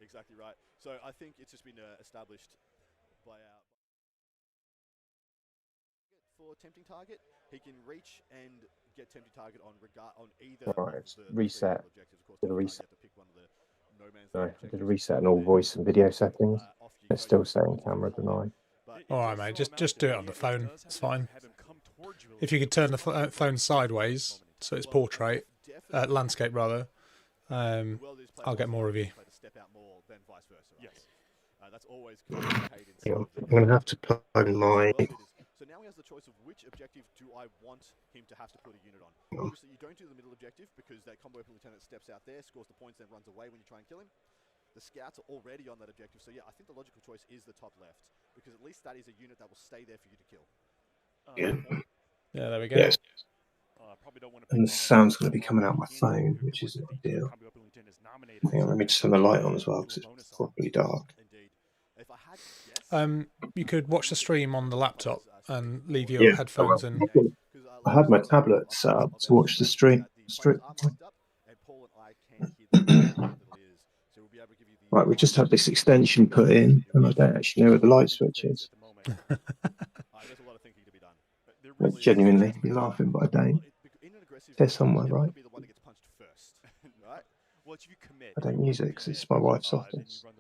Exactly right. So I think it's just been established by our... For tempting target, he can reach and get tempting target on either Right, of the reset. objectives. Of course, Did a you reset. have to pick one of the no man's No, land I did a objectives. reset in all voice and video settings. It's still saying camera denied. All right, mate. Just do it on the phone. It's fine. If you could turn the phone sideways so it's portrait, landscape rather, I'll get more of you. That's always I'm going to have to plug in my... So now he has the choice of which objective do I want him to have to put a unit on. Obviously, you don't do the middle objective because that combo weapon lieutenant steps out there, scores the points, then runs away when you try and kill him. The scouts are already on that objective, so yeah, I think the logical choice is the top left because at least that is a unit that will stay there for you to kill. Yeah, there we go. Yes. And the sound's going to be coming out my phone, which is a big deal. Hang on, let me just turn the light on as well because it's properly dark. You could watch the stream on the laptop and leave your headphones in. I had my tablet set up to watch the stream. Right, we just had this extension put in, and I don't actually know where the light switch is. I genuinely be laughing, but I don't. They're somewhere, right? I don't use it because it's my wife's office. I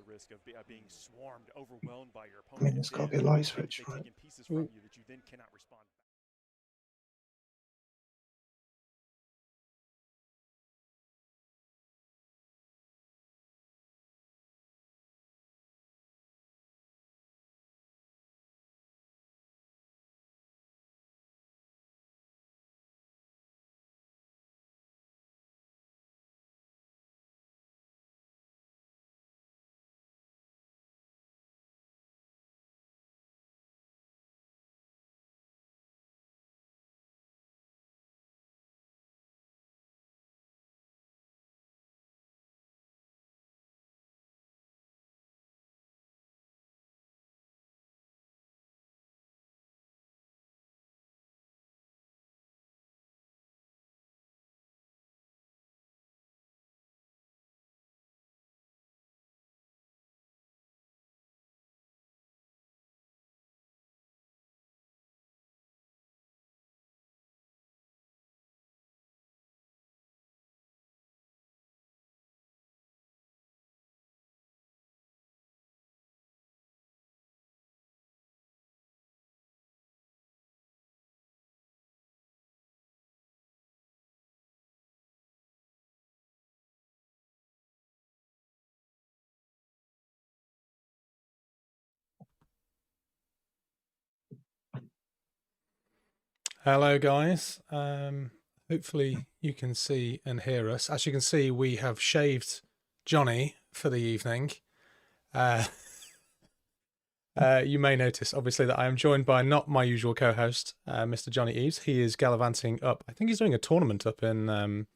mean, there's got to be a light switch, right? Hello, guys. Hopefully you can see and hear us. As you can see, we have shaved Johnny for the evening. You may notice, obviously, that I am joined by not my usual co-host, Mr. Johnny Eves. He is gallivanting up. I think he's doing a tournament up in...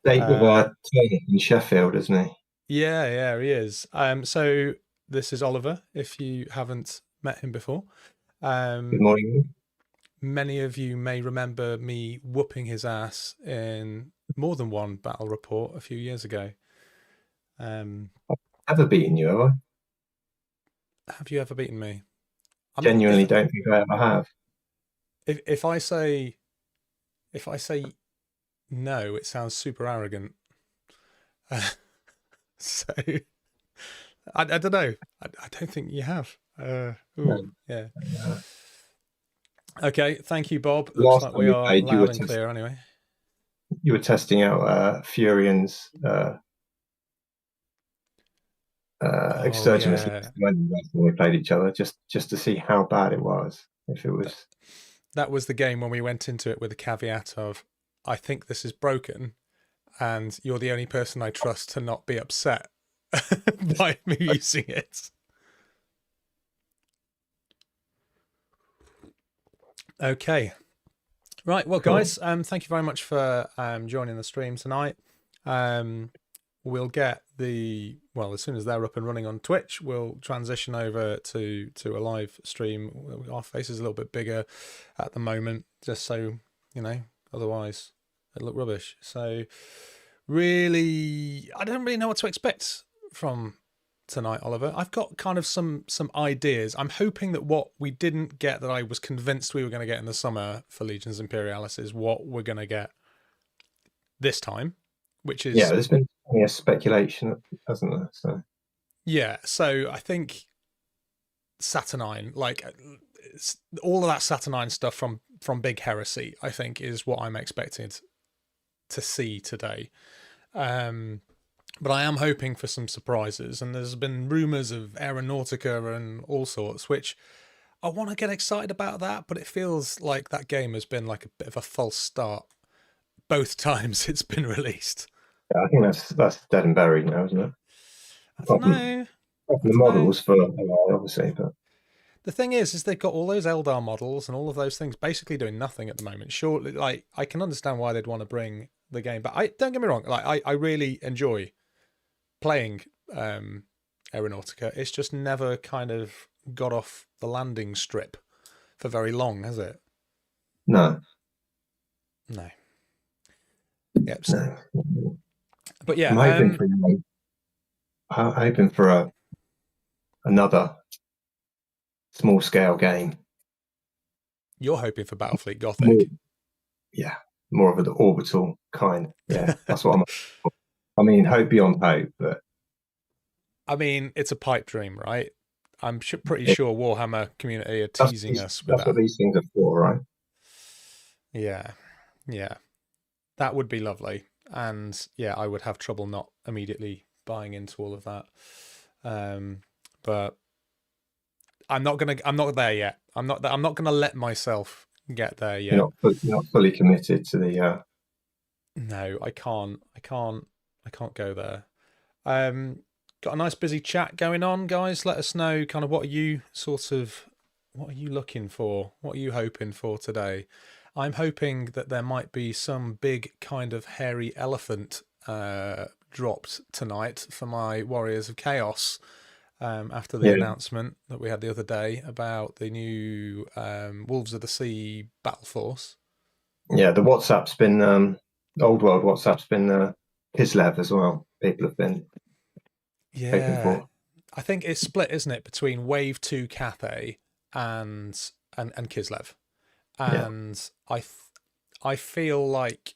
State of our tournament in Sheffield, isn't he? Yeah, he is. So this is Oliver, if you haven't met him before. Good morning. Many of you may remember me whooping his ass in more than one battle report a few years ago. I've never beaten you, have I? Have you ever beaten me? Genuinely don't think I ever have. If I say no, it sounds super arrogant. So I don't know. I don't think you have. No. Yeah. Okay, thank you, Bob. Looks like we are loud and clear anyway. You were testing out Furian's exterminus when we played each other, just to see how bad it was. If it was... That was the game when we went into it with the caveat of, I think this is broken, and you're the only person I trust to not be upset by me using it. Okay. Right, well, guys, thank you very much for joining the stream tonight. We'll get as soon as they're up and running on Twitch, we'll transition over to a live stream. Our face is a little bit bigger at the moment, just so, otherwise it'll look rubbish. So really, I don't really know what to expect from tonight, Oliver. I've got kind of some ideas. I'm hoping that what we didn't get that I was convinced we were going to get in the summer for Legions Imperialis is what we're going to get this time, which is... Yeah, there's been a speculation, hasn't there? So yeah, so I think Saturnine, like all of that Saturnine stuff from Big Heresy, I think is what I'm expected to see today. But I am hoping for some surprises, and there's been rumours of Aeronautica and all sorts, which I want to get excited about that, but it feels like that game has been like a bit of a false start both times it's been released. yeah, I think that's dead and buried now, isn't it? I don't know. The models for obviously, but the thing is they've got all those Eldar models and all of those things basically doing nothing at the moment. Surely, like, I can understand why they'd want to bring the game, but don't get me wrong, like I really enjoy playing Aeronautica. It's just never kind of got off the landing strip for very long, has it? No. Yep. No. But yeah, I'm hoping for another small scale game. You're hoping for Battlefleet Gothic. More of an orbital kind. Yeah, that's what I'm. I mean, hope beyond hope, but I mean, it's a pipe dream, right? I'm pretty sure Warhammer community are teasing us with that. That's what these things are for, right? Yeah. That would be lovely. And yeah, I would have trouble not immediately buying into all of that. But I'm not there yet. I'm not gonna let myself get there yet. You're not fully committed to the No, I can't go there. Got a nice busy chat going on, guys. Let us know kind of what are you looking for? What are you hoping for today? I'm hoping that there might be some big kind of hairy elephant dropped tonight for my Warriors of Chaos after the announcement that we had the other day about the new Wolves of the Sea battle force. Yeah, the WhatsApp's been old world WhatsApp's been Kislev as well. People have been hoping for. I think it's split, isn't it, between Wave 2 Cathay and Kislev. And I feel like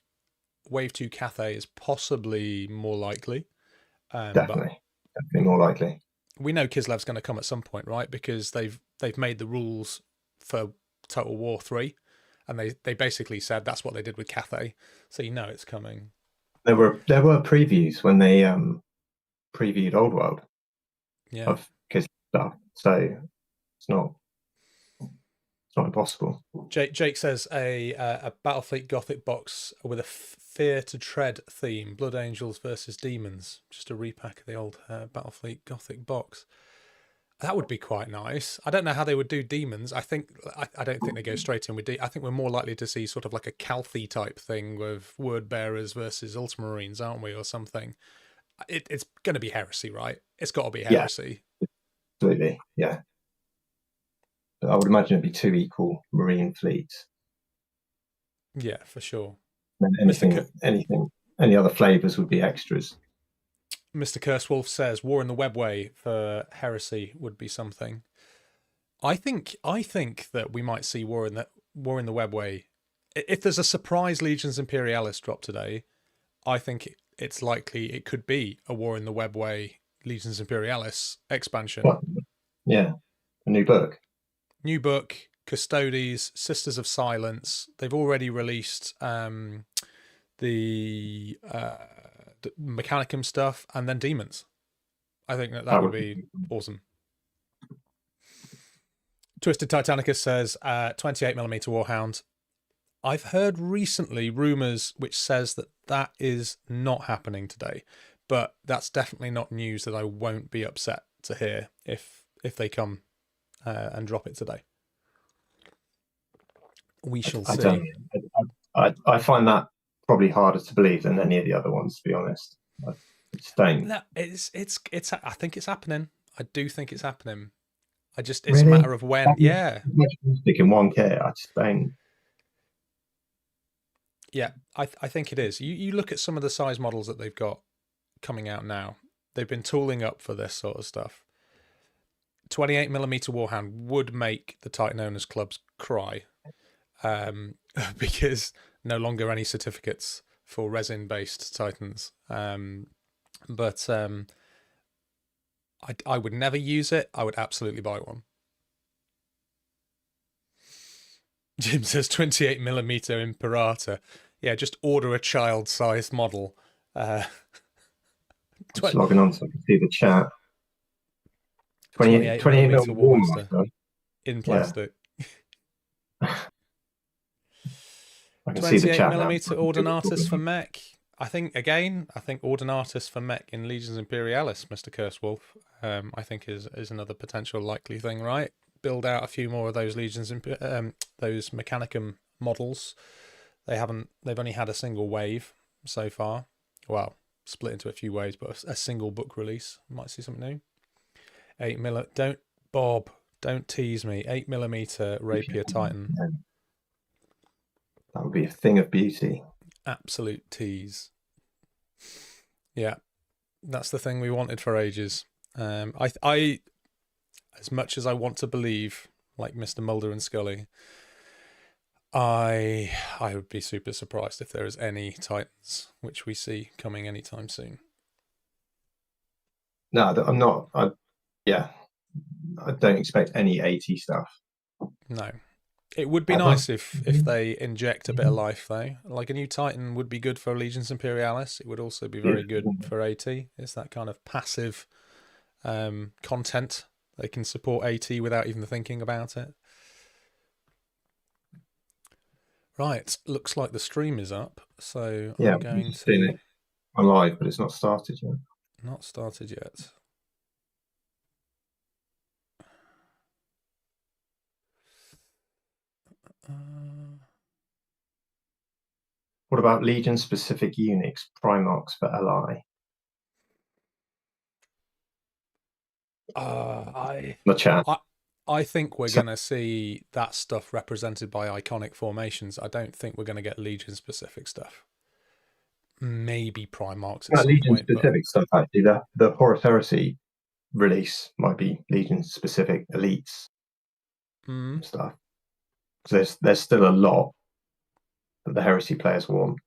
Wave 2 Cathay is possibly more likely. Definitely more likely. We know Kislev's going to come at some point, right? Because they've made the rules for Total War 3, and they basically said that's what they did with Cathay, so you know it's coming. There were previews when they previewed Old World of Kislev stuff, so it's not impossible. Jake says a Battlefleet Gothic box with a Fear to Tread theme, Blood Angels versus Demons. Just a repack of the old Battlefleet Gothic box. That would be quite nice. I don't know how they would do demons. I don't think they go straight in with I think we're more likely to see sort of like a Calthy type thing with Word Bearers versus Ultramarines, aren't we, or something? It's going to be heresy, right? It's got to be heresy. Yeah, absolutely, yeah. I would imagine it'd be two equal marine fleets. Yeah, for sure. And any other flavors would be extras. Mr. Cursewolf says War in the Webway for heresy would be something. I think that we might see War in the Webway. If there's a surprise Legions Imperialis drop today, I think it's likely it could be a War in the Webway Legions Imperialis expansion. Yeah, a new book. New book, Custodes, Sisters of Silence. They've already released the Mechanicum stuff, and then Demons. I think that would be awesome. Twisted Titanicus says 28mm Warhound. I've heard recently rumours which says that is not happening today, but that's definitely not news that I won't be upset to hear if they come and drop it today. We shall see. I find that probably harder to believe than any of the other ones, to be honest. I think it's happening. I do think it's happening. It's really? A matter of when. Yeah. In one kit, I just don't. Yeah, I think it is. You look at some of the size models that they've got coming out now. they've been tooling up for this sort of stuff. 28mm Warhound would make the Titan Owners Clubs cry, because no longer any certificates for resin-based Titans. But I would never use it. I would absolutely buy one. Jim says 28mm Imperator. Yeah, just order a child-sized model. Just logging on so I can see the chat. 28mm Warmaster in plastic. Yeah. I can see the chat now. 28mm Ordinatus for mech. I think Ordinatus for mech in Legions Imperialis, Mr. Cursewolf, I think is another potential likely thing, right? Build out a few more of those Legions, those Mechanicum models. They've only had a single wave so far. Well, split into a few waves, but a single book release. Might see something new. 8mm. Don't tease me. 8mm Rapier Titan. That would be a thing of beauty. Absolute tease. Yeah, that's the thing we wanted for ages. I as much as I want to believe, like Mr. Mulder and Scully, I would be super surprised if there is any Titans which we see coming anytime soon. No, I'm not. I don't expect any 80 stuff. No. It would be nice if they inject a bit of life, though. Like a new Titan would be good for Legions Imperialis. It would also be very good for AT. It's that kind of passive content. They can support AT without even thinking about it. Right, looks like the stream is up. So yeah, I'm going to... it on live, but it's not started yet. Not started yet. What about Legion-specific Unix, Primarchs for LI? The chat. I think we're going to see that stuff represented by iconic formations. I don't think we're going to get Legion-specific stuff. Maybe Primarchs at some Legion-specific stuff, actually. The Horus Heresy release might be Legion-specific elites stuff. Because there's still a lot that the Heresy players want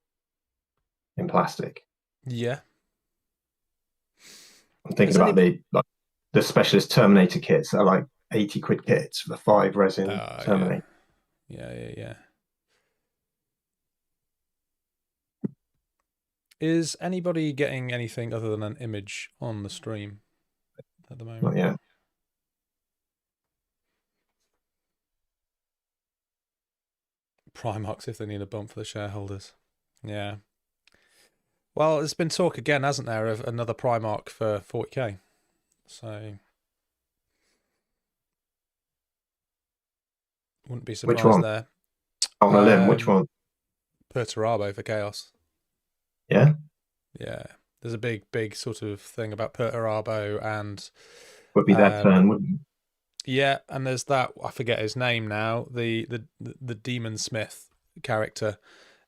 in plastic. Yeah. I'm thinking about the specialist Terminator kits that are like 80 quid kits for the 5 resin Terminator. Yeah. Is anybody getting anything other than an image on the stream at the moment? Not yet. Primarchs if they need a bump for the shareholders. Yeah. Well, there's been talk again, hasn't there, of another Primarch for 40k. So wouldn't be surprised. Which one? There. On a limb, which one? Perturabo for Chaos. Yeah? Yeah. There's a big sort of thing about Perturabo and... Would be their turn, wouldn't it? Yeah, and there's that, I forget his name now, the Demon Smith character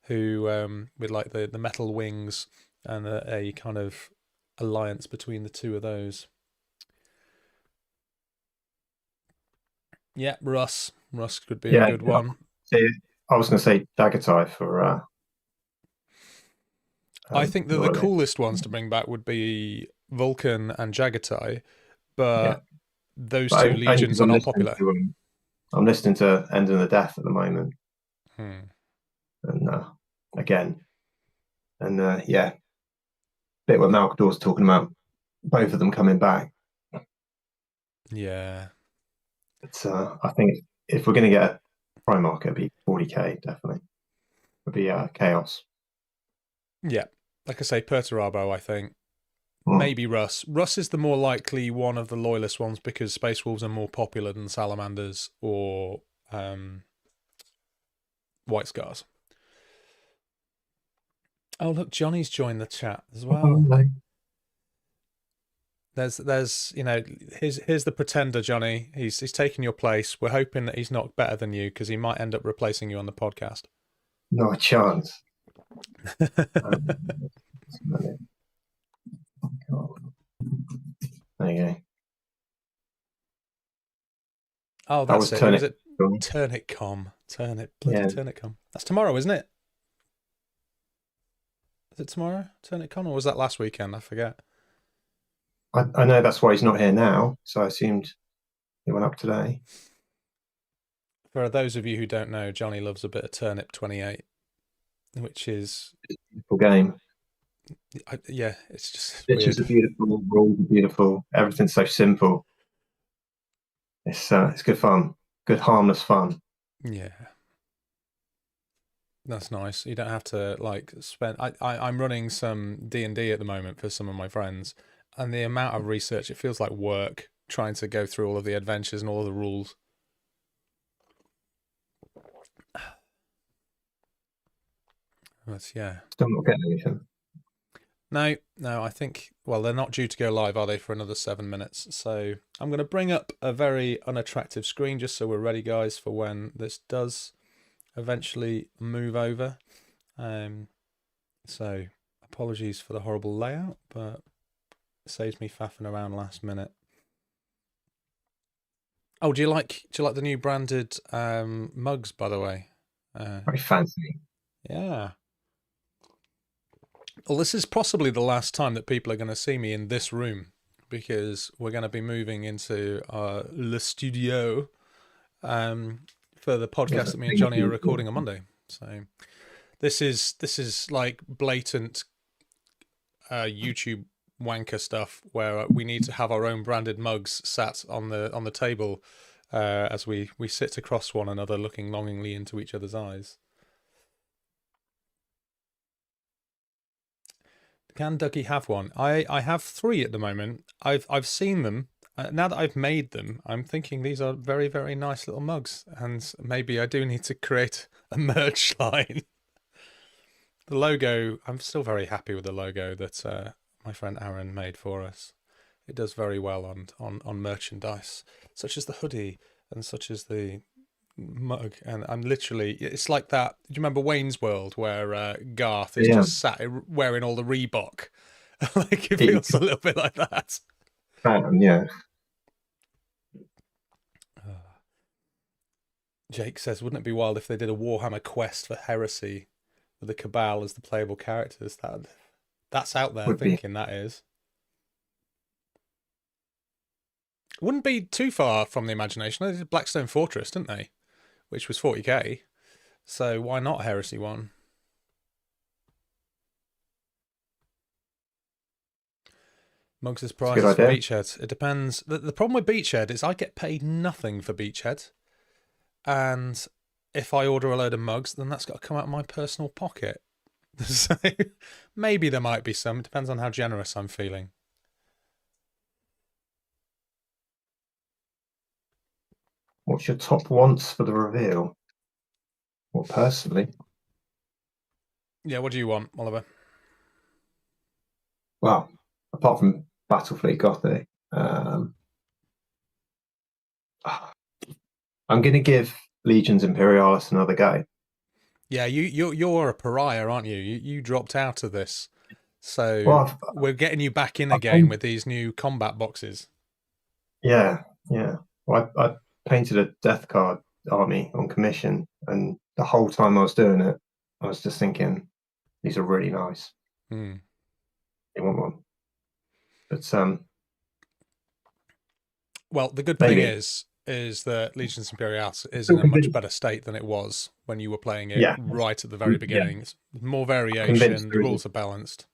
who, with like the metal wings and a kind of alliance between the two of those. Yeah, Russ could be a good one. I was going to say Jagatai for... I think that the coolest ones to bring back would be Vulcan and Jagatai, but those two legions are not popular. I'm listening to End of the Death at the moment. And again. And bit what Malcador's talking about, both of them coming back. Yeah. It's I think if we're going to get a Primarch, it'd be 40k, definitely. It'd be Chaos. Yeah. Like I say, Perturabo, I think. Maybe Russ. Russ is the more likely one of the loyalist ones because Space Wolves are more popular than Salamanders or White Scars. Oh, look, Johnny's joined the chat as well. There's here's the pretender, Johnny. He's taking your place. We're hoping that he's not better than you because he might end up replacing you on the podcast. Not a chance. There you go. Oh, that's it. Was it TurnitCom? TurnitCom. That's tomorrow, isn't it? Is it tomorrow, TurnitCon, or was that last weekend? I forget. I know that's why he's not here now, so I assumed he went up today. For those of you who don't know, Johnny loves a bit of Turnip 28, which is a beautiful game. Yeah, it's just Pictures are beautiful, rules are beautiful, everything's so simple. It's good fun, good harmless fun. Yeah, that's nice. You don't have to like spend. I'm running some D&D at the moment for some of my friends, and the amount of research, it feels like work trying to go through all of the adventures and all of the rules. But yeah, still not getting anything. No, I think, well, they're not due to go live, are they, for another 7 minutes? So I'm going to bring up a very unattractive screen just so we're ready, guys, for when this does eventually move over. So apologies for the horrible layout, but it saves me faffing around last minute. Oh, do you like the new branded mugs, by the way? Very fancy. Yeah. Well, this is possibly the last time that people are going to see me in this room, because we're going to be moving into Le Studio for the podcast that me and Johnny are recording on Monday. So this is like blatant YouTube wanker stuff where we need to have our own branded mugs sat on the table as we sit across one another, looking longingly into each other's eyes. Can Dougie have one? I have 3 at the moment. I've seen them. Now that I've made them, I'm thinking these are very, very nice little mugs, and maybe I do need to create a merch line. The logo, I'm still very happy with the logo that my friend Aaron made for us. It does very well on merchandise, such as the hoodie and such as the mug. And I'm literally, it's like that. Do you remember Wayne's World where Garth is just sat wearing all the Reebok? Like it feels a little bit like that. Yeah. Jake says, wouldn't it be wild if they did a Warhammer quest for Heresy with the Cabal as the playable characters? That's out there thinking that is. Wouldn't be too far from the imagination. They did Blackstone Fortress, didn't they? Which was 40k. So why not Heresy 1? Mugs' prices for Beachhead. It depends. The problem with Beachhead is I get paid nothing for Beachhead. And if I order a load of mugs, then that's got to come out of my personal pocket. So maybe there might be some. It depends on how generous I'm feeling. What's your top wants for the reveal? Well, personally. Yeah, what do you want, Oliver? Well, apart from Battlefleet Gothic, I'm going to give Legions Imperialis another go. Yeah, you're a pariah, aren't you? You dropped out of this. So we're getting you back in again with these new combat boxes. Yeah. Well, I painted a Death Card army on commission, and the whole time I was doing it, I was just thinking, these are really nice. You want one? But well, the good thing is that Legions Imperialis is in a much better state than it was when you were playing it right at the very beginning. It's more variation, the rules are balanced.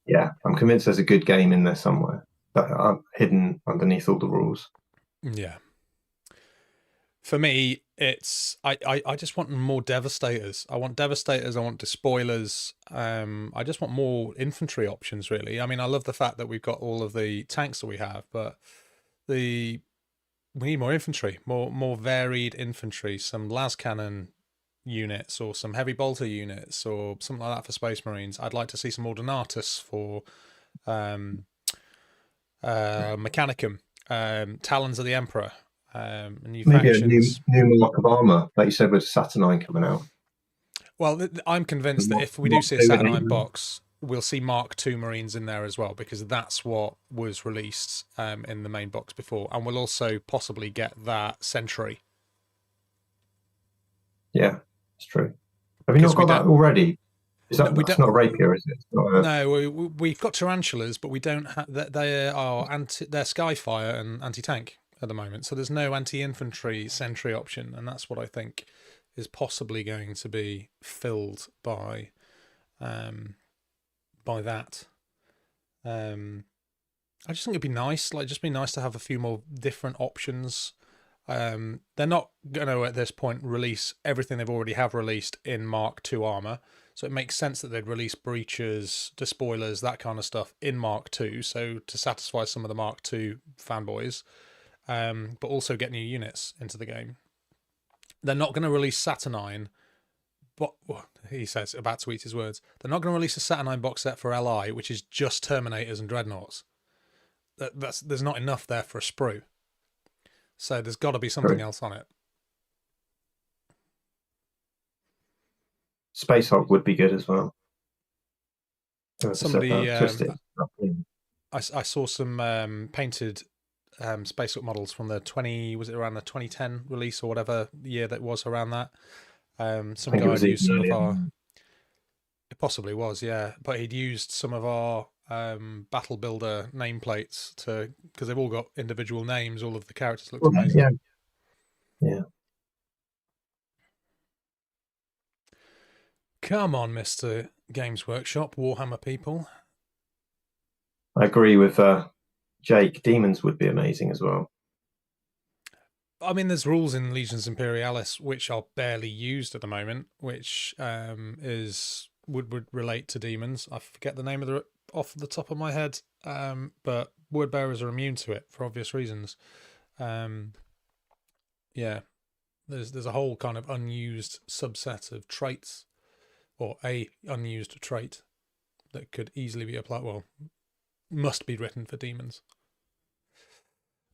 Yeah, I'm convinced there's a good game in there somewhere that are hidden underneath all the rules. Yeah. For me, it's I just want more Devastators. I want Devastators, I want Despoilers. I just want more infantry options, really. I mean, I love the fact that we've got all of the tanks that we have, but we need more infantry, more varied infantry, some las cannon units or some heavy bolter units or something like that for Space Marines. I'd like to see some Ordinatus for Mechanicum, Talons of the Emperor, new maybe factions. a new mark of armor, like you said, with Saturnine coming out. Well, I'm convinced that if we do see a Saturnine box, we'll see Mark II Marines in there as well, because that's what was released in the main box before. And we'll also possibly get that Sentry. Yeah, it's true. Have you not got that already? That's not a rapier, is it? It's not a... No, we've got tarantulas, but we don't have. They're Skyfire and anti-tank at the moment, so there's no anti-infantry sentry option, and that's what I think is possibly going to be filled by that. I just think it'd be nice, just be nice to have a few more different options. They're not going to at this point release everything they've already have released in Mark II armor. So it makes sense that they'd release breachers, despoilers, that kind of stuff in Mark II, so to satisfy some of the Mark II fanboys, but also get new units into the game. They're not going to release Saturnine, but he says, about to eat his words, they're not going to release a Saturnine box set for LI, which is just Terminators and Dreadnoughts. There's not enough there for a sprue. So there's got to be something else on it. Space Hog would be good as well. Somebody, I saw some painted Space Hawk models from was it around the 2010 release or whatever year that was around that. Some guy used some of our. It possibly was, yeah, but he'd used some of our Battle Builder nameplates because they've all got individual names. All of the characters looked amazing. Yeah. Come on, Mr. Games Workshop, Warhammer people. I agree with Jake. Demons would be amazing as well. I mean, there's rules in Legions Imperialis which are barely used at the moment, which would relate to demons. I forget the name of the off the top of my head, but word bearers are immune to it for obvious reasons. Yeah, there's a whole kind of unused subset of traits, or a unused trait that could easily be applied. Well, must be written for demons.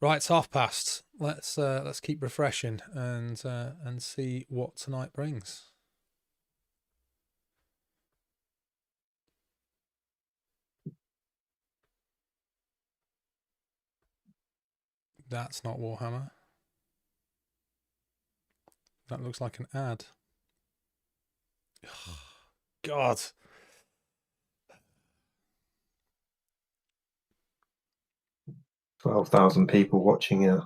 Right, it's past. Let's keep refreshing and see what tonight brings. That's not Warhammer. That looks like an ad. God. $12,000 people watching here.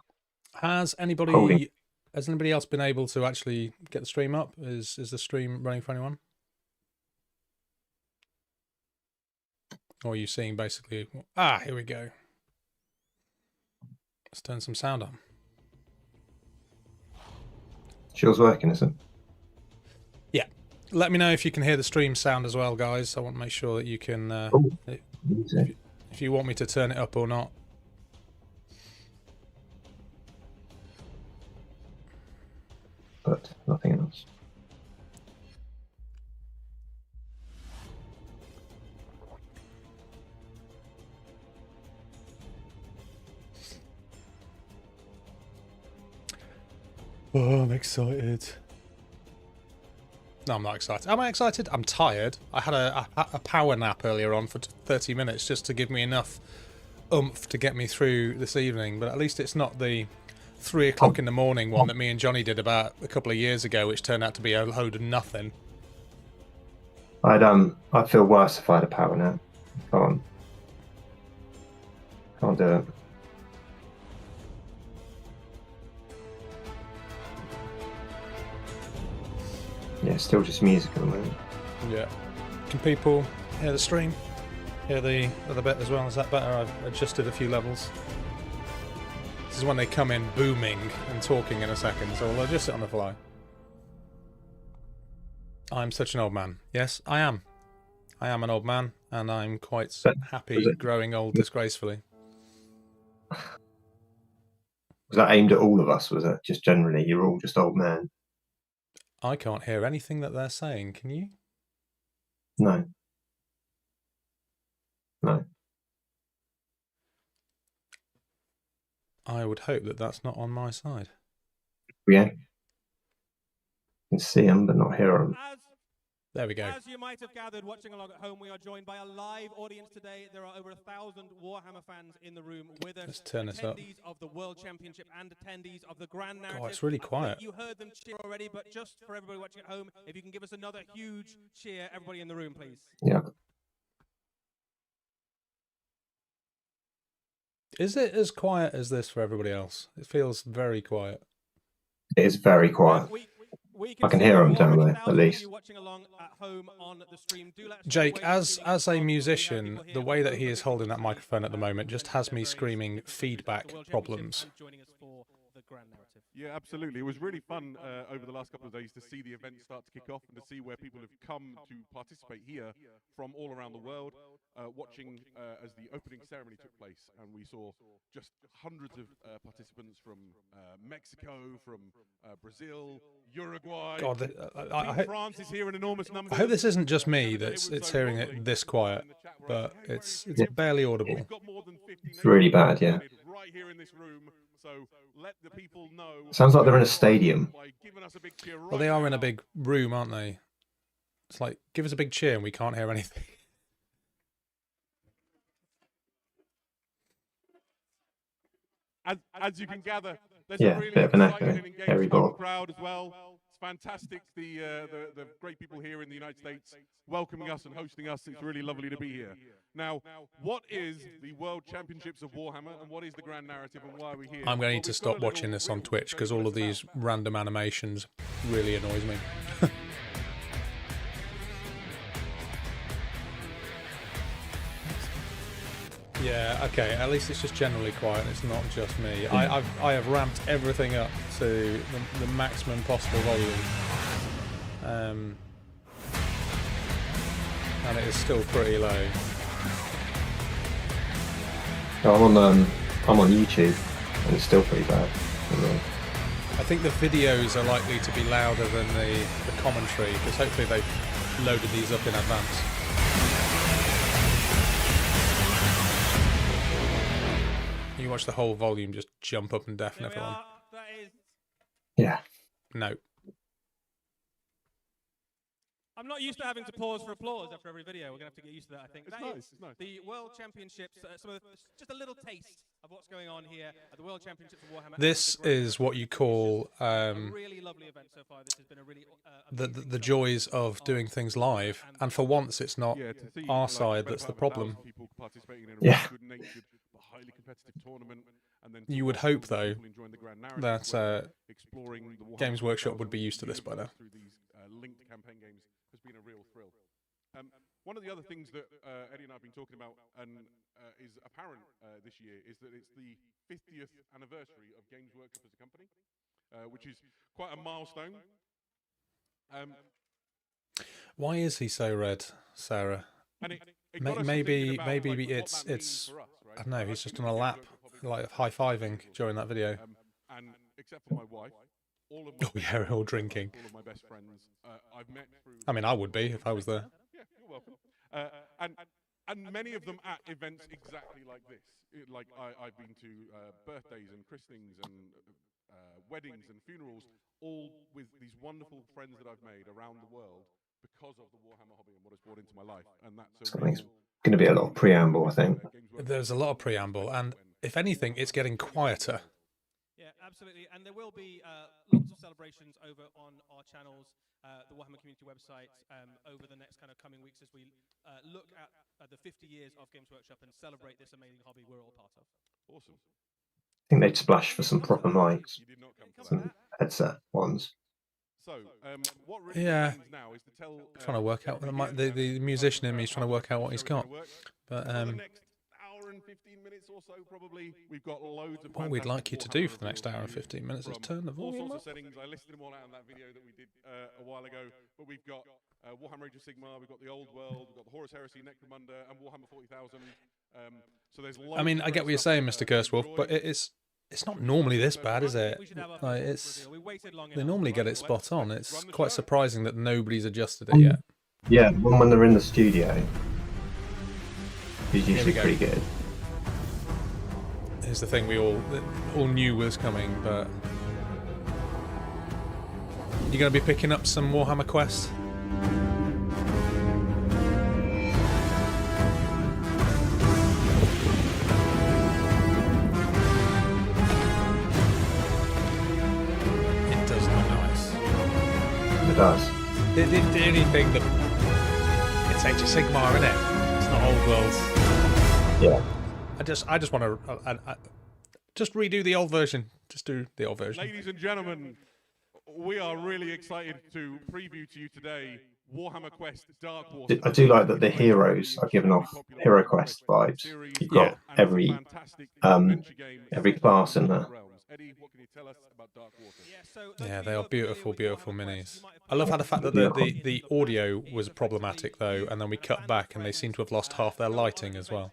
Has anybody else been able to actually get the stream up? Is the stream running for anyone? Or are you seeing basically... here we go. Let's turn some sound on. Shield's working, is it? Yeah. Let me know if you can hear the stream sound as well, guys. I want to make sure that you can... if you want me to turn it up or not. But nothing else. Oh, I'm excited. No, I'm not excited. Am I excited? I'm tired. I had a power nap earlier on for 30 minutes just to give me enough oomph to get me through this evening, but at least it's not the 3 o'clock in the morning one that me and Johnny did about a couple of years ago, which turned out to be a load of nothing. I'd feel worse if I had a power nap. Can't do it. Yeah, still just music at the moment. Yeah. Can people hear the stream? Hear the other bit as well? Is that better? I've adjusted a few levels. This is when they come in booming and talking in a second, so I'll adjust it on the fly. I'm such an old man. Yes, I am. I am an old man, and I'm quite happy growing old disgracefully. Was that aimed at all of us? Was it just generally, you're all just old men? I can't hear anything that they're saying. Can you? No. No. I would hope that that's not on my side. Yeah. You can see them, but not hear them. There we go. As you might have gathered watching along at home, we are joined by a live audience today. There are over 1,000 Warhammer fans in the room with us. Let's turn this up. Attendees of the World Championship and attendees of the Grand Narrative. Oh, it's really quiet. You heard them cheer already, but just for everybody watching at home, if you can give us another huge cheer, everybody in the room, please. Yeah. Is it as quiet as this for everybody else? It feels very quiet. It is very quiet. I can hear them down there, at least. Jake, as a musician, the way that he is holding that microphone at the moment just has me screaming feedback problems. Yeah, absolutely. It was really fun over the last couple of days to see the event start to kick off and to see where people have come to participate here from all around the world, watching as the opening ceremony took place. And we saw just hundreds of participants from Mexico, from Brazil, Uruguay. God, France is here in enormous numbers. I hope this isn't just me that's hearing it this quiet, but it's barely audible. It's really bad, yeah. Right here in this room. So let the people know. Sounds like they're in a stadium. Well, they are in a big room, aren't they? It's like, give us a big cheer and we can't hear anything. As you can gather, there's Yeah, a really bit of an excited echo. and engaged Very bored. crowd as well. It's fantastic, the great people here in the United States welcoming us and hosting us. It's really lovely to be here. Now, what is the World Championships of Warhammer and what is the Grand Narrative and why are we here? I'm going to need to stop watching this on Twitch because all of these random animations really annoys me. Yeah, okay, at least it's just generally quiet, it's not just me. I have ramped everything up to the maximum possible volume. And it is still pretty low. I'm on YouTube, and it's still pretty bad. I think the videos are likely to be louder than the commentary, because hopefully they've loaded these up in advance. You watch the whole volume just jump up and deafen everyone. Yeah. No. I'm not used to having to pause for applause after every video. We're going to have to get used to that, I think. It's That nice, is it's nice. The World Championships, just a little taste of what's going on here at the World Championships of Warhammer. This is what you call a really lovely event so far. This has been a really the joys of doing things live, and for once it's not Yeah, to see, our like, side better that's the part of problem. 1,000 people participating in a Yeah. really good-natured but highly competitive tournament, and then You would to hope, watch though, people enjoying the Grand Narrative that where exploring the Warhammer Games Workshop 40,000 would be used to this by now. through these linked campaign games has been a real thrill. One of the other things that Eddie and I have been talking about and is apparent this year is that it's the 50th anniversary of Games Workshop as a company, which is quite a milestone. Why is he so red, Sarah? And it got us to Maybe thinking about, like, what it's that means for us, right? I don't know. He's just on a Games lap, Workshop obviously like high-fiving during that video. and except for my wife, all of my Oh yeah, we're all drinking. all of my best friends I've met through. I mean, I would be if I was there. Yeah, you're welcome. And many of them at events exactly like this. Like I've been to birthdays and christenings and weddings and funerals, all with these wonderful friends that I've made around the world because of the Warhammer hobby and what it's brought into my life. And that's Going to be a lot of preamble, I think. There's a lot of preamble, and if anything, it's getting quieter. Yeah, absolutely. And there will be lots of celebrations over on our channels, the Warhammer Community website, over the next kind of coming weeks as we look at the 50 years of Games Workshop and celebrate this amazing hobby we're all part of. Awesome. I think they'd splash for some proper mics, You did not come to some headset ones. So, what really Yeah. remains now is to tell. Trying to work out the musician in me is trying to work out what he's got. But For the next hour and 15 minutes or so, probably we've got loads of. what we'd like you to do for the next fantastic hour and Warhammer 15 minutes is from turn the all volume sorts up. of settings. I listed them all out in that video that we did a while ago. But we've got Warhammer Age of Sigmar, we've got the Old World, we've got the Horus Heresy, Necromunda, and Warhammer 40,000. So there's. I mean, I get what you're saying, Mr. Cursewolf, but it's not normally this bad, is it? We should have our Like, first reveal. We waited long they enough. normally get it Let's spot on. It's run the quite show. surprising that nobody's adjusted it yet. Yeah, when they're in the studio, it's we usually go. pretty good. Here's the thing we all knew was coming, but you're going to be picking up some Warhammer Quest? does. The only thing that it's Age of Sigmar, isn't it? It's not Old Worlds. Yeah. I just want to just redo the old version. Just do the old version. Ladies and gentlemen, we are really excited to preview to you today Warhammer Quest Dark Water. I do like that the heroes are given off Hero Quest vibes. You've got every class in there. Eddie, what can you tell us about Dark Water? Yeah, they are beautiful, beautiful minis. I love how the fact that the audio was problematic though, and then we cut back and they seem to have lost half their lighting as well.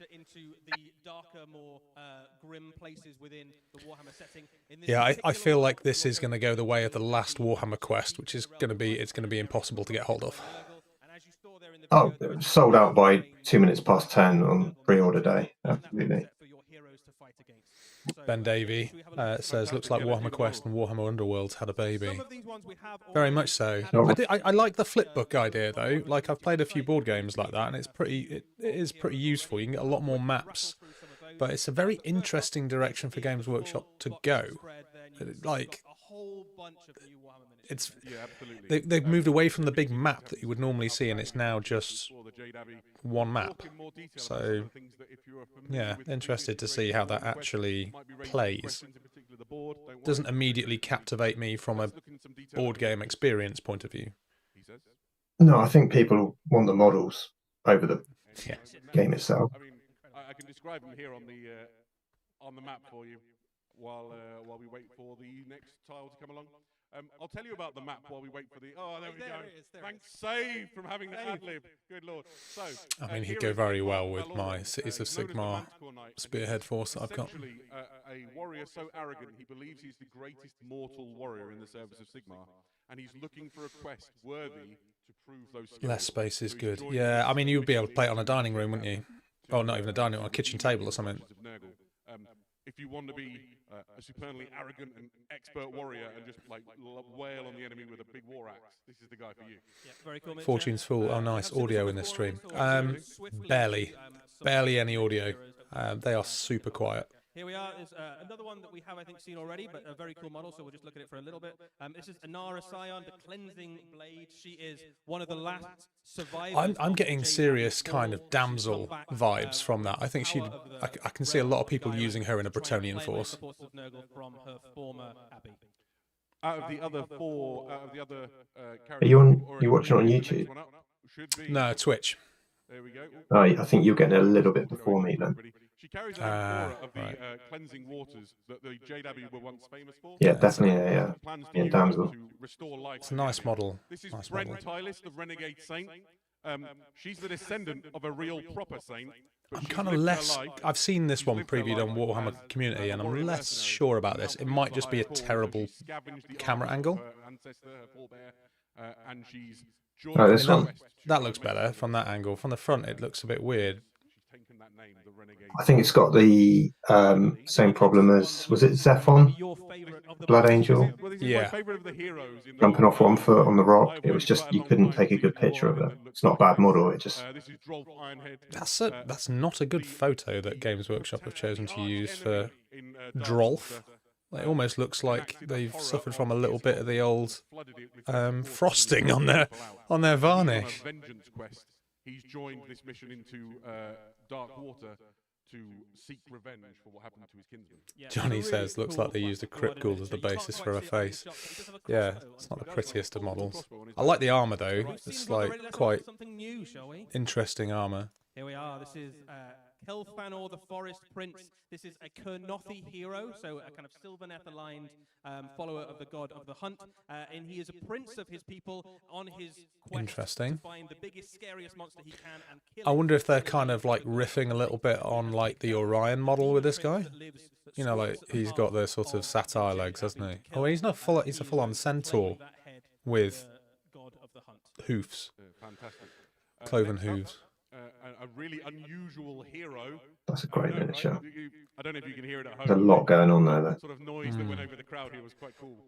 Yeah, I feel like this is going to go the way of the last Warhammer Quest, which is going to be impossible to get hold of. Oh, sold out by 2 minutes past 10 on pre-order day. Absolutely. Ben Davey says, looks like Warhammer Quest and Warhammer Underworlds had a baby. Very much so. I like the flipbook idea though. Like, I've played a few board games like that, and it is pretty useful. You can get a lot more maps, but it's a very interesting direction for Games Workshop to go. Like, it's they've moved away from the big map that you would normally see, and it's now just one map. So yeah, interested to see how that actually plays. Doesn't immediately captivate me from a board game experience point of view. No, I think people want the models over the game itself. I mean, I can describe them here on the map for you while we wait for the next tile to come along. I'll tell you about the map while we wait for the... Oh, there we go. Thanks, Save, from having the ad-lib. Good Lord. So, I mean, he'd go very well with my Cities of Sigmar Spearhead force that I've got. A warrior so arrogant, he believes he's the greatest mortal warrior in the service of Sigmar, and he's looking for a quest worthy to prove those skills. Less space is good. Yeah, I mean, you'd be able to play it on a dining room, wouldn't you? Oh, not even a dining room, on a kitchen table or something. If you want to be a superbly arrogant and expert warrior and just like wail on the enemy with a big war axe, this is the guy for you. Yeah, very cool. Fortune's Fool. Oh, nice audio in this stream. Barely any audio. They are super quiet. Here we are. There's another one that we have, I think, seen already, but a very cool model, so we'll just look at it for a little bit. This is Anara Scion, the Cleansing Blade. She is one of the last survivors. I'm getting serious kind of damsel vibes from that. I think I can see a lot of people using her in a Bretonnian force. From her former abbey. Out of the other Are you watching on YouTube? No, Twitch. There we go. Oh, I think you're getting a little bit before me then. She carries an aura of the cleansing waters that the JW were once famous for. Yeah, definitely, yeah, damsel. It's a nice model. This is Bren Tylis, the Renegade Saint. She's the descendant of a real proper saint. I'm kind of less... I've seen this one previewed on Warhammer Community, and I'm less sure about this. It might just be a terrible camera angle. Oh, this one? That looks better from that angle. From the front, it looks a bit weird. I think it's got the same problem as, was it Zephon? Blood Angel? Yeah. Jumping off 1 foot on the rock. It was just, you couldn't take a good picture of it. It's not a bad model, it just... That's not a good photo that Games Workshop have chosen to use for Drolf. It almost looks like they've suffered from a little bit of the old frosting on their varnish. He's joined this mission into Dark Water to seek revenge for what happened to his kinsman. Johnny says, looks like they used a crypt ghoul as the basis for her face. Yeah, it's not the prettiest of models. I like the armour though. It's like quite interesting armour. Here we are. This is Kelfanor the Forest Prince. This is a Kurnothi hero, so a kind of Sylvaneth-aligned follower of the god of the hunt. And he is a prince of his people on his quest to find the biggest, scariest monster he can and kill it. I wonder if they're kind of like riffing a little bit on like the Orion model with this guy. You know, like he's got the sort of satyr legs, hasn't he? Oh, he's a full-on centaur with hoofs, cloven hooves. A really unusual hero. That's a great miniature. I don't know if you can hear it at home. There's a lot going on there. The sort of noise that went over the crowd here was quite cool.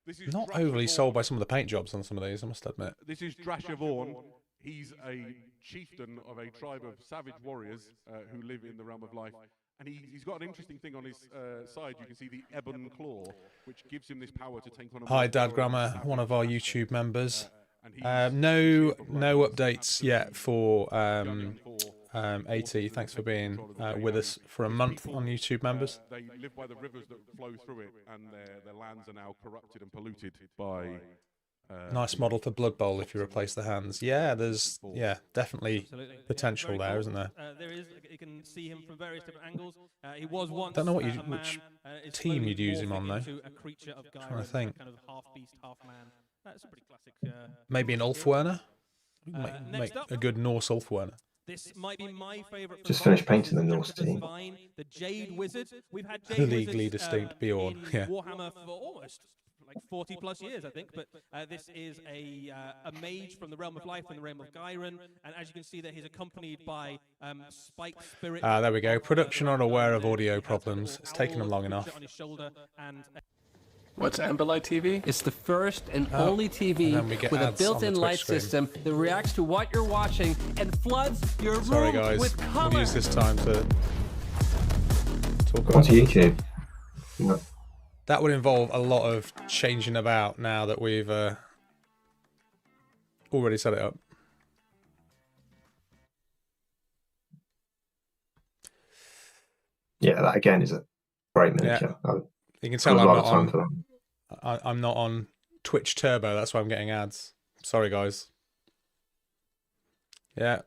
This is not overly sold by some of the paint jobs on some of these, I must admit. This is Drashavorn. He's a chieftain of a tribe of savage warriors who live in the realm of life. And he's got an interesting thing on his side. You can see the Ebon Claw, which gives him this power to take on a... Hi, Dad Grammar, one of our YouTube members. No updates yet for AT. Thanks for being with us for a month on YouTube members. They live by the rivers that flow through it, and their lands are now corrupted and polluted by... Nice model for Blood Bowl if you replace the hands. Yeah, there's definitely potential there, isn't there? There is. You can see him from various different angles. He was once. Don't know what which team you'd use him on though. A creature of I'm trying to think. Kind of half beast, half man. That's a pretty classic. Maybe an Ulfwerner. Make a good Norse Ulfwerner. This might be my favourite. Just finished painting the Norse team. The Jade Wizard. We've had Jade Legally distinct Bjorn. Yeah. Warhammer for almost like 40 plus years, I think. But this is a mage from the realm of life, from the realm of Gyron, and as you can see there, he's accompanied by Spike Spirit. There we go. Production unaware of audio problems. It's taken them long enough. On his shoulder and what's Ambilight TV? It's the first and only TV with a built-in light system that reacts to what you're watching and floods your room with color. We'll use this time to talk Go on to YouTube. No. That would involve a lot of changing about now that we've already set it up. Yeah, that again is a great miniature. Yeah. You can tell I'm not on Twitch Turbo. That's why I'm getting ads. Sorry, guys. Yeah.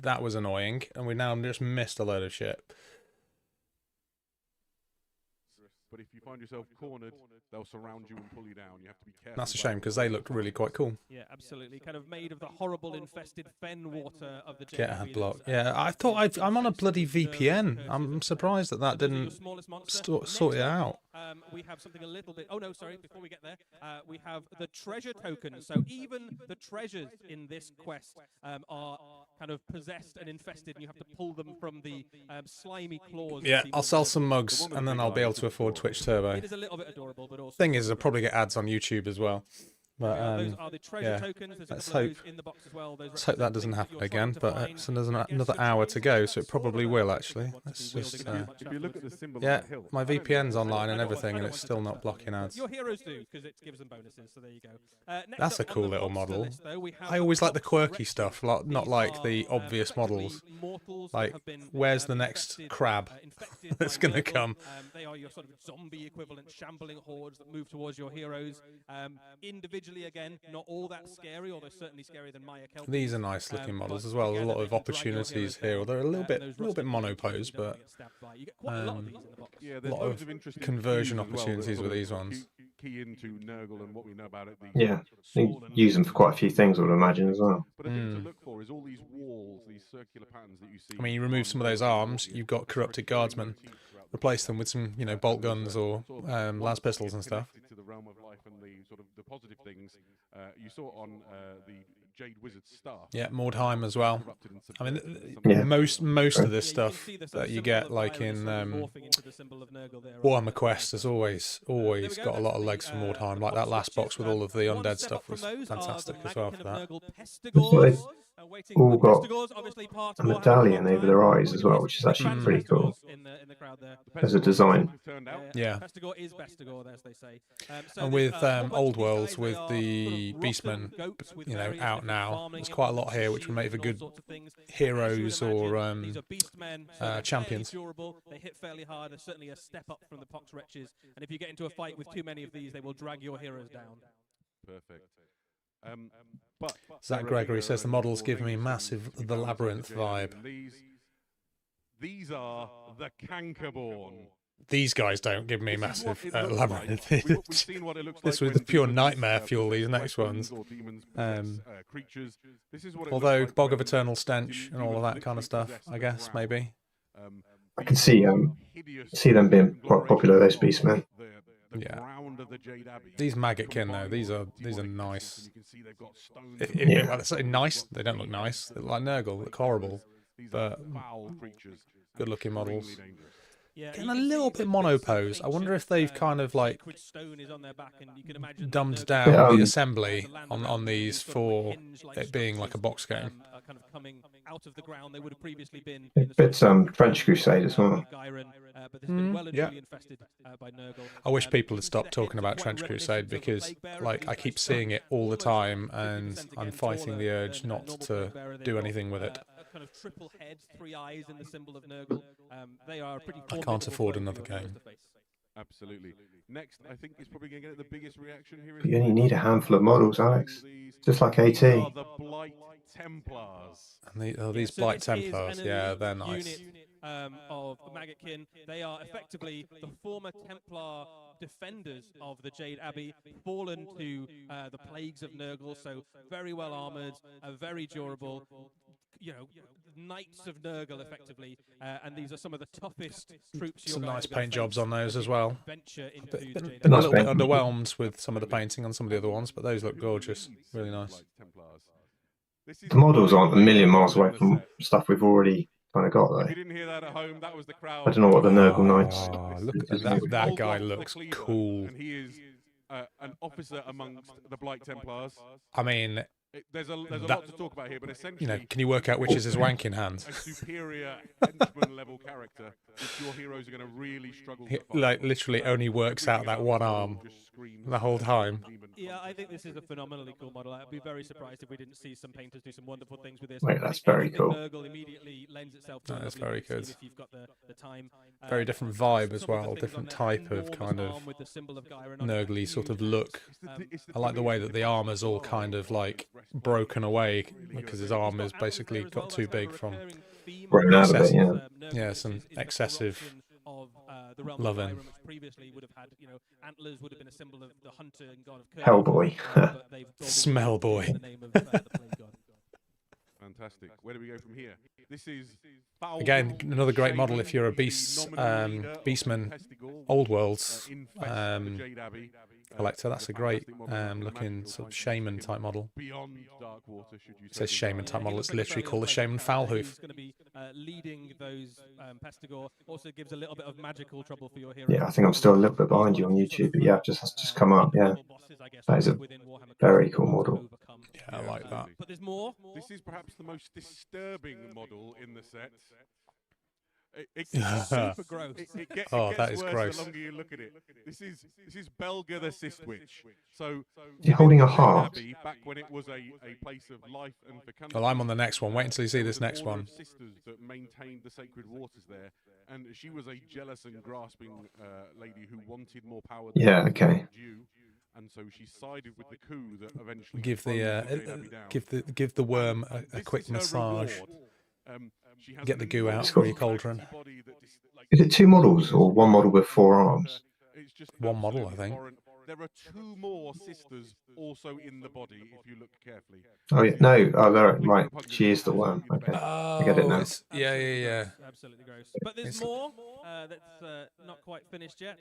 That was annoying, and we now just missed a load of shit. But if you find yourself cornered, they'll surround you and pull you down. You have to be careful. That's a shame because they looked really quite cool. Yeah, absolutely. Kind of made of the horrible infested fen water of the Get a block. Yeah, I thought I'm on a bloody VPN. I'm surprised that didn't sort it out. We have something a little bit... Oh, no, sorry. Before we get there, we have the treasure tokens. So even the treasures in this quest are kind of possessed and infested, and you have to pull them from the slimy claws. Yeah, I'll sell some mugs, and then I'll be able to afford Twitch Turbo. It is a little bit adorable, but also... Thing is, I'll probably get ads on YouTube as well. But, those are the treasure tokens. There's let's hope that doesn't happen again. But so there's another hour to go, so it probably will actually. Let's just. If you look at the symbol yeah, of the hill, my VPN's online and everything, and it's still not blocking ads. Your heroes do because it gives them bonuses. So there you go. That's a cool little model. I always like the quirky stuff, not like the obvious models. Like, where's the next crab that's going to come? They are your sort of zombie equivalent, shambling hordes that move towards your heroes. Individually, again, not all that scary, although certainly scarier than Maya Kelpie. These are nice looking models as well. There's a lot of opportunities here. Although a little bit monopose, but a lot of conversion opportunities with these ones. Key into Nurgle and what we know about it. Yeah, you use them for quite a few things, I would imagine, as well. But the thing to look for is all these walls, these circular patterns that you see. I mean, you remove some of those arms, you've got corrupted guardsmen. Replace them with some, bolt guns or las pistols and stuff. To the realm of life and the sort of the positive things you saw on the Jade Wizard's staff. Yeah, Mordheim as well. I mean, most of this stuff that you get, like in Warhammer Quest, has always got a lot of legs from Mordheim. Like that last box with all of the undead stuff was fantastic as well for that. All got a medallion over their eyes as well, which is actually pretty cool as a design. Yeah. Is Bestigor, as they say. And with Old Worlds, with the Beastmen, out now, there's quite a lot here, which would make for good heroes or champions. They hit fairly hard. There's certainly a step up from the Pox Wretches, and if you get into a fight with too many of these, they will drag your heroes down. Perfect. Zach Gregory says the models give me massive The Labyrinth vibe. These are the Cankerborn. These guys don't give me massive Labyrinth. Like. This was the pure nightmare fuel, these next ones. Although Bog of Eternal Stench and all of that kind of stuff, I guess, maybe. I can see them being quite popular, those Beastmen. Yeah. These Maggotkin though, these are nice. I say nice, they don't look nice. They look like Nurgle, look horrible. But good looking models. getting a little bit monopose. I wonder if they've kind of like dumbed down the assembly on these for it being like a box game. Kind of coming out of the ground, they would have previously been. It's French Crusade as well. But this has been well and truly infested by Nurgle. I wish people had stopped talking about Trench Crusade because, like, I keep seeing it all the time, and I'm fighting the urge not to do anything with it. Kind of triple head, 3 eyes in the symbol of Nurgle. They are pretty. I can't afford another game. Absolutely. Next, I think is probably going to get the biggest reaction here. You only need a handful of models, Alex. Just like AT. The Blight Templars. And these Blight Templars, yeah, they're nice. Of Maggotkin, they are effectively the former Templar defenders of the Jade Abbey, fallen to the plagues of Nurgle. So very well armored, very durable. Knights of Nurgle, effectively, and these are some of the toughest troops. Some nice paint jobs on those as well. Been a Nice little bit paint. underwhelmed with some of the painting on some of the other ones, but those look gorgeous. Really nice. The models aren't a million miles away from stuff we've already kind of got, though. If you didn't hear that at home, that was the crowd. I don't know what the Nurgle Knights. Oh, look at that! That guy looks cool. And he is an officer amongst the Blight Templars. I mean, There's a lot to talk about here, but essentially, can you work out which is his wanking hand? a superior henchman level character, which your heroes are going to really struggle to fight. Like literally only works out that one arm the whole time. Yeah, I think this is a phenomenally cool model. I'd be very surprised if we didn't see some painters do some wonderful things with this. Wait, that's very cool. Nurgle immediately lends itself to That is a very lovely good. if you've got the time. Very different vibe as well, different type of kind of Nurgly sort of look. I like the way that the armor's all kind of like broken away because his armor's basically got too big from Grown out of it, yeah, some excessive loving. Previously would have had, antlers would have been a symbol of the hunter and god of Curse. Hellboy. Smell boy. Fantastic. Where do we go from here? This is Again, another great model if you're a Beastman Old Worlds collector. That's a great looking sort of shaman type model. It says shaman type model. It's literally called a shaman Foulhoof. It's going to be leading those Pestigor. Also gives a little bit of magical trouble for your hero. Yeah, I think I'm still a little bit behind you on YouTube, but yeah, has just come up. Yeah, that is a very cool model. Yeah, I like that. But there's more. This is perhaps the most disturbing model in the set. It's super gross. It gets that is worse gross. The longer you look at it. This is Belga the Cyst Witch. So Is he holding a heart? back when it was a place of life and fecundity. Well, I'm on the next one. Wait until you see this next one. Sisters that maintained the sacred waters there, and she was a jealous and grasping lady who wanted more power. Than Okay. And so she sided with the coup that eventually Give the worm a quick massage. Get the goo out for your cauldron. Is it 2 models or 1 model with 4 arms? One model, I think. There are 2 more sisters also in the body if you look carefully. Oh yeah, no, they're right. She is the worm. Okay, I get it now. Yeah. Absolutely gross. But there's more that's not quite finished yet.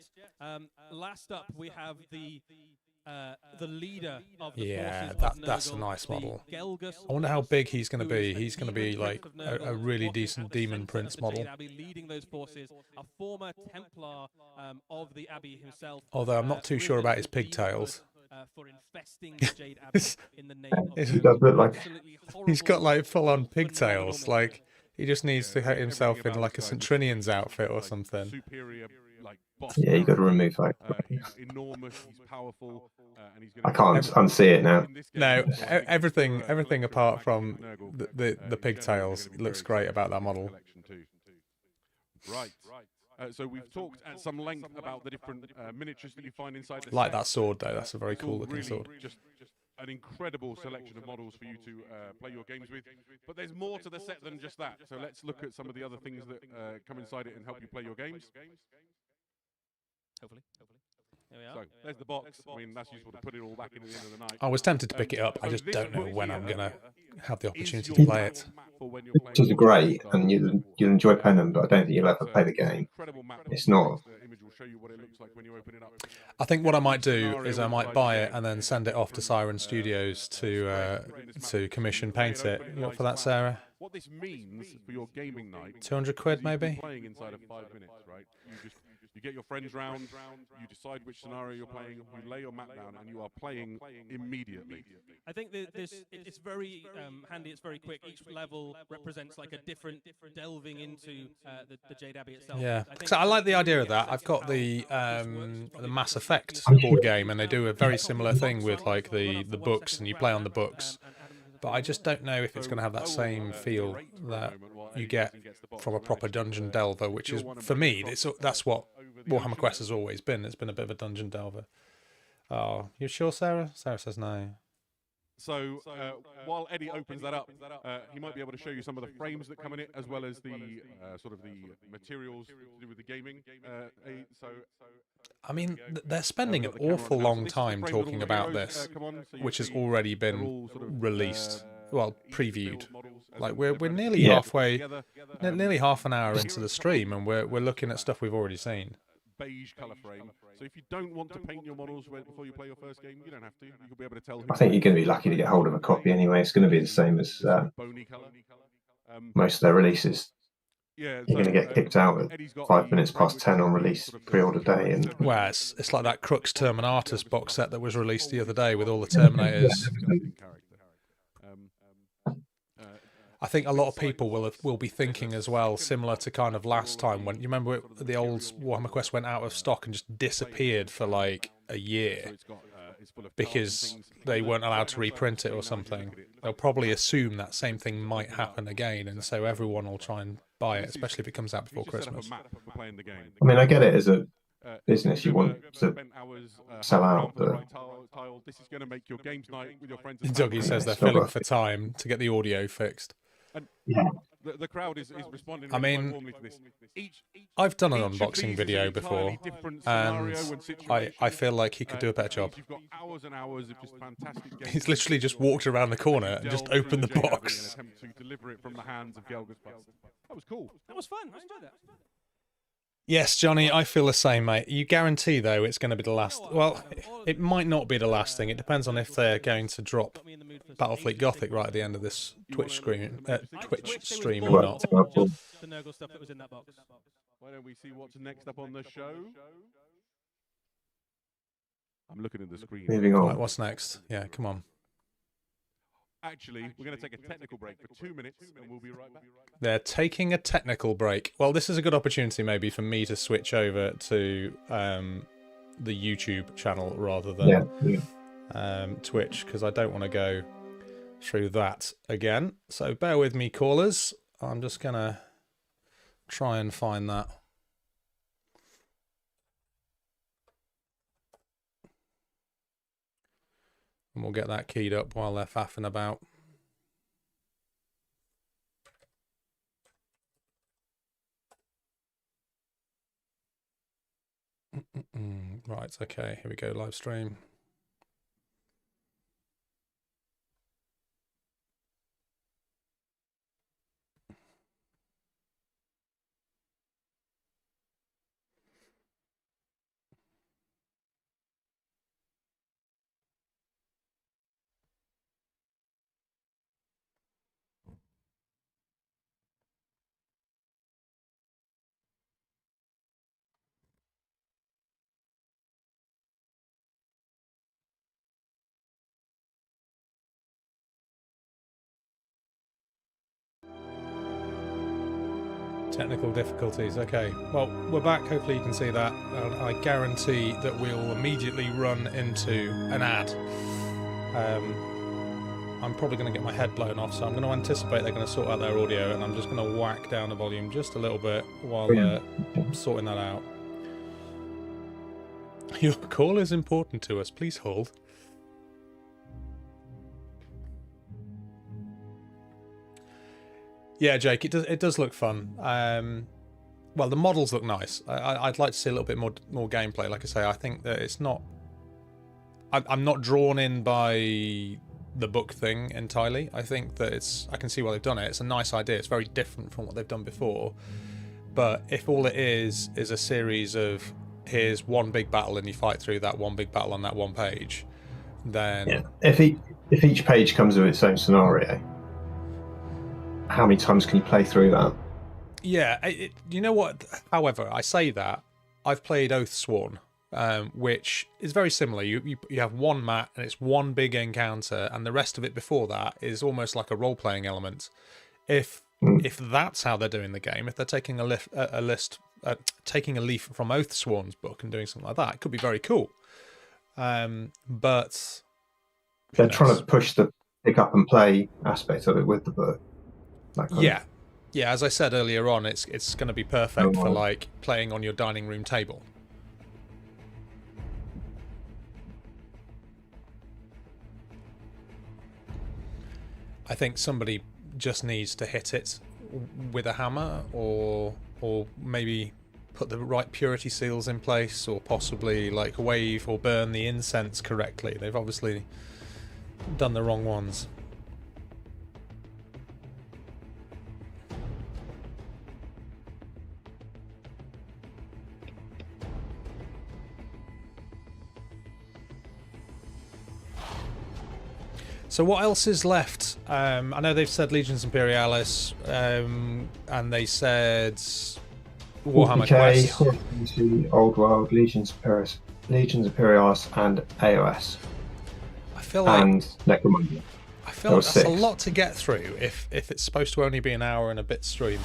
Last up, we have the leader of the forces of that's a Nurgle, nice model. Gelgus, I wonder how big he's going to be. He's going to be like a really decent demon prince model. Leading those forces, a former Templar of the Abbey himself. Although I'm not too sure about his pigtails. For infesting the Jade Abbey in the name of He does look like he's got like full-on pigtails. Like he just needs to hit himself in like a Centrinian's outfit or something. Superior, boss. Yeah, you got to remove that. He's enormous. He's powerful. And he's I can't unsee it now. No, everything apart from the pigtails looks great about that model. Right. So we've talked at some length about the different miniatures that you find inside the Like set. that sword though. That's a very cool looking Really sword. Just an incredible selection of models for you to play your games with. But there's more to the set than just that. So let's look at some of the other things that come inside it and help you play your games. Hopefully. There we are. So there's the box. I mean, that's useful to put it all back in at the end of the night. I was tempted to pick it up. I just this don't know book when here I'm gonna have the is opportunity your to play it. map for when you're playing Which is your great, games. and you'll enjoy playing them, but I don't think you'll ever play the game. Incredible map It's not. that Image will show you what it looks like when you open it up. I think what I might do is I might buy it and then send it off to Siren Studios to commission paint it. You up for that, Sarah? What this means for your gaming night, 200 quid maybe? Playing inside of 5 minutes, right? You get your friends round, you decide which scenario you're playing, you lay your mat down, and you are playing immediately. I think it's very handy, it's very quick. Each level represents like a different delving into the Jade Abbey itself. Yeah, so I like the idea of that. I've got the Mass Effect board game, and they do a very similar thing with like the books, and you play on the books. But I just don't know if it's going to have that same feel that you get from a proper dungeon delver, which is, for me, that's what Warhammer Quest has always been. It's been a bit of a dungeon delver. Oh, you sure, Sarah? Sarah says no. So while Eddie opens that up, he might be able to show you some of the frames that come in it, as well as the sort of the materials to do with the gaming. I mean, they're spending an awful long time talking about this, which has already been released, well, previewed. Like we're nearly halfway, nearly half an hour into the stream, and we're looking at stuff we've already seen. Beige color frame. So if you don't want to paint your models before you play your first game, you don't have to. You'll be able to tell. I think you're going to be lucky to get hold of a copy anyway. It's going to be the same as bony color. Most of their releases. Yeah, you're going to get kicked out at 5 minutes past 10 on release, pre-order day. And well, it's like that Crux Terminatus box set that was released the other day with all the Terminators. I think a lot of people will be thinking as well, similar to kind of last time when you remember the old Warhammer Quest went out of stock and just disappeared for like a year because they weren't allowed to reprint it or something. They'll probably assume that same thing might happen again, and so everyone will try and buy it, especially if it comes out before Christmas. I mean, I get it as a business, you want to sell out, but this is going to make your games night with your friends. Dougie says they're filling for time to get the audio fixed. And the crowd is responding really I mean, warmly to this. I've done an unboxing video before, and I feel like he could do a better job. You've got hours and hours of just fantastic games. He's literally just walked around the corner and just opened the box. To deliver it from the hands of Gelga's Bust. That was cool. That was fun. I enjoyed that. Yes, Johnny, I feel the same, mate. You guarantee, though, it's going to be the last... Well, it might not be the last thing. It depends on if they're going to drop Battlefleet Gothic right at the end of this Twitch stream or not. The Nurgle stuff that was in that box. Why don't we see what's next up on the show? I'm looking at the screen. Moving on. Right, what's next? Yeah, come on. Actually, we're going to take a technical break for 2 minutes, and we'll be right back. They're taking a technical break. Well, this is a good opportunity maybe for me to switch over to the YouTube channel rather than Twitch, because I don't want to go through that again. So bear with me, callers. I'm just going to try and find that. And we'll get that keyed up while they're faffing about. Right, okay, here we go, live stream. Technical difficulties, okay. Well, we're back, hopefully you can see that. I guarantee that we'll immediately run into an ad. I'm probably going to get my head blown off, so I'm going to anticipate they're going to sort out their audio, and I'm just going to whack down the volume just a little bit while they're sorting that out. Your call is important to us, please hold. Yeah, Jake, it does look fun. Well, the models look nice. I'd like to see a little bit more gameplay. Like I say, I think that it's not... I'm not drawn in by the book thing entirely. I think that I can see why they've done it. It's a nice idea. It's very different from what they've done before. But if all it is a series of here's one big battle and you fight through that one big battle on that one page, then if each page comes with its own scenario, how many times can you play through that? Yeah, you know what? However, I say that I've played Oathsworn, which is very similar. You have one mat and it's one big encounter, and the rest of it before that is almost like a role-playing element. If that's how they're doing the game, if they're taking taking a leaf from Oathsworn's book and doing something like that, it could be very cool. But they're trying to push the pick up and play aspect of it with the book. Yeah, as I said earlier on, it's going to be perfect for like playing on your dining room table. I think somebody just needs to hit it with a hammer, or maybe put the right purity seals in place, or possibly like wave or burn the incense correctly. They've obviously done the wrong ones. So what else is left? I know they've said Legions Imperialis, and they said Warhammer Quest. Old World, Legions Imperialis, and AOS. I feel like and Necromunda. I feel like that's a lot to get through if it's supposed to only be an hour and a bit stream.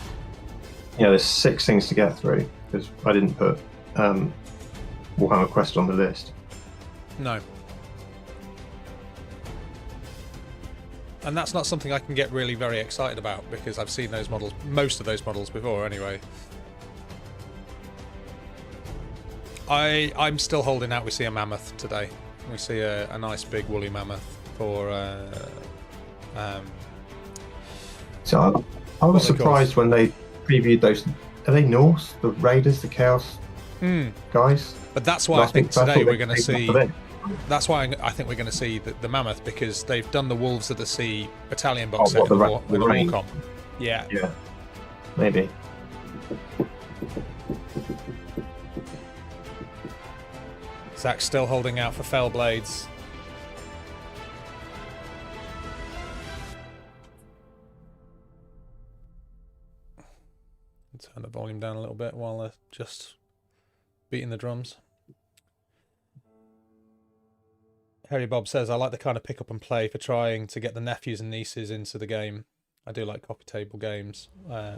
Yeah, there's 6 things to get through because I didn't put Warhammer Quest on the list. No. And that's not something I can get really very excited about because I've seen those models, most of those models before anyway. I'm still holding out we see a mammoth today. We see a nice big woolly mammoth for... So I was surprised when they previewed those... Are they Norse? The Raiders, the Chaos guys? But that's why I think today we're going to see... That's why I think we're going to see the mammoth, because they've done the Wolves of the Sea battalion box set with the Warcom. Yeah. Yeah. Maybe. Zach's still holding out for Fellblades. Turn the volume down a little bit while they're just beating the drums. Harry Bob says, I like the kind of pick up and play for trying to get the nephews and nieces into the game. I do like coffee table games,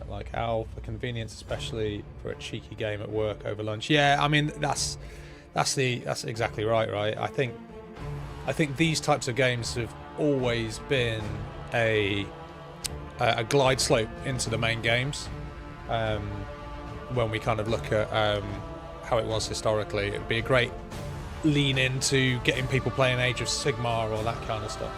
like Owl, for convenience, especially for a cheeky game at work over lunch. Yeah, I mean that's exactly right. I think these types of games have always been a glide slope into the main games. When we kind of look at how it was historically, it'd be a great lean into getting people playing Age of Sigmar or that kind of stuff.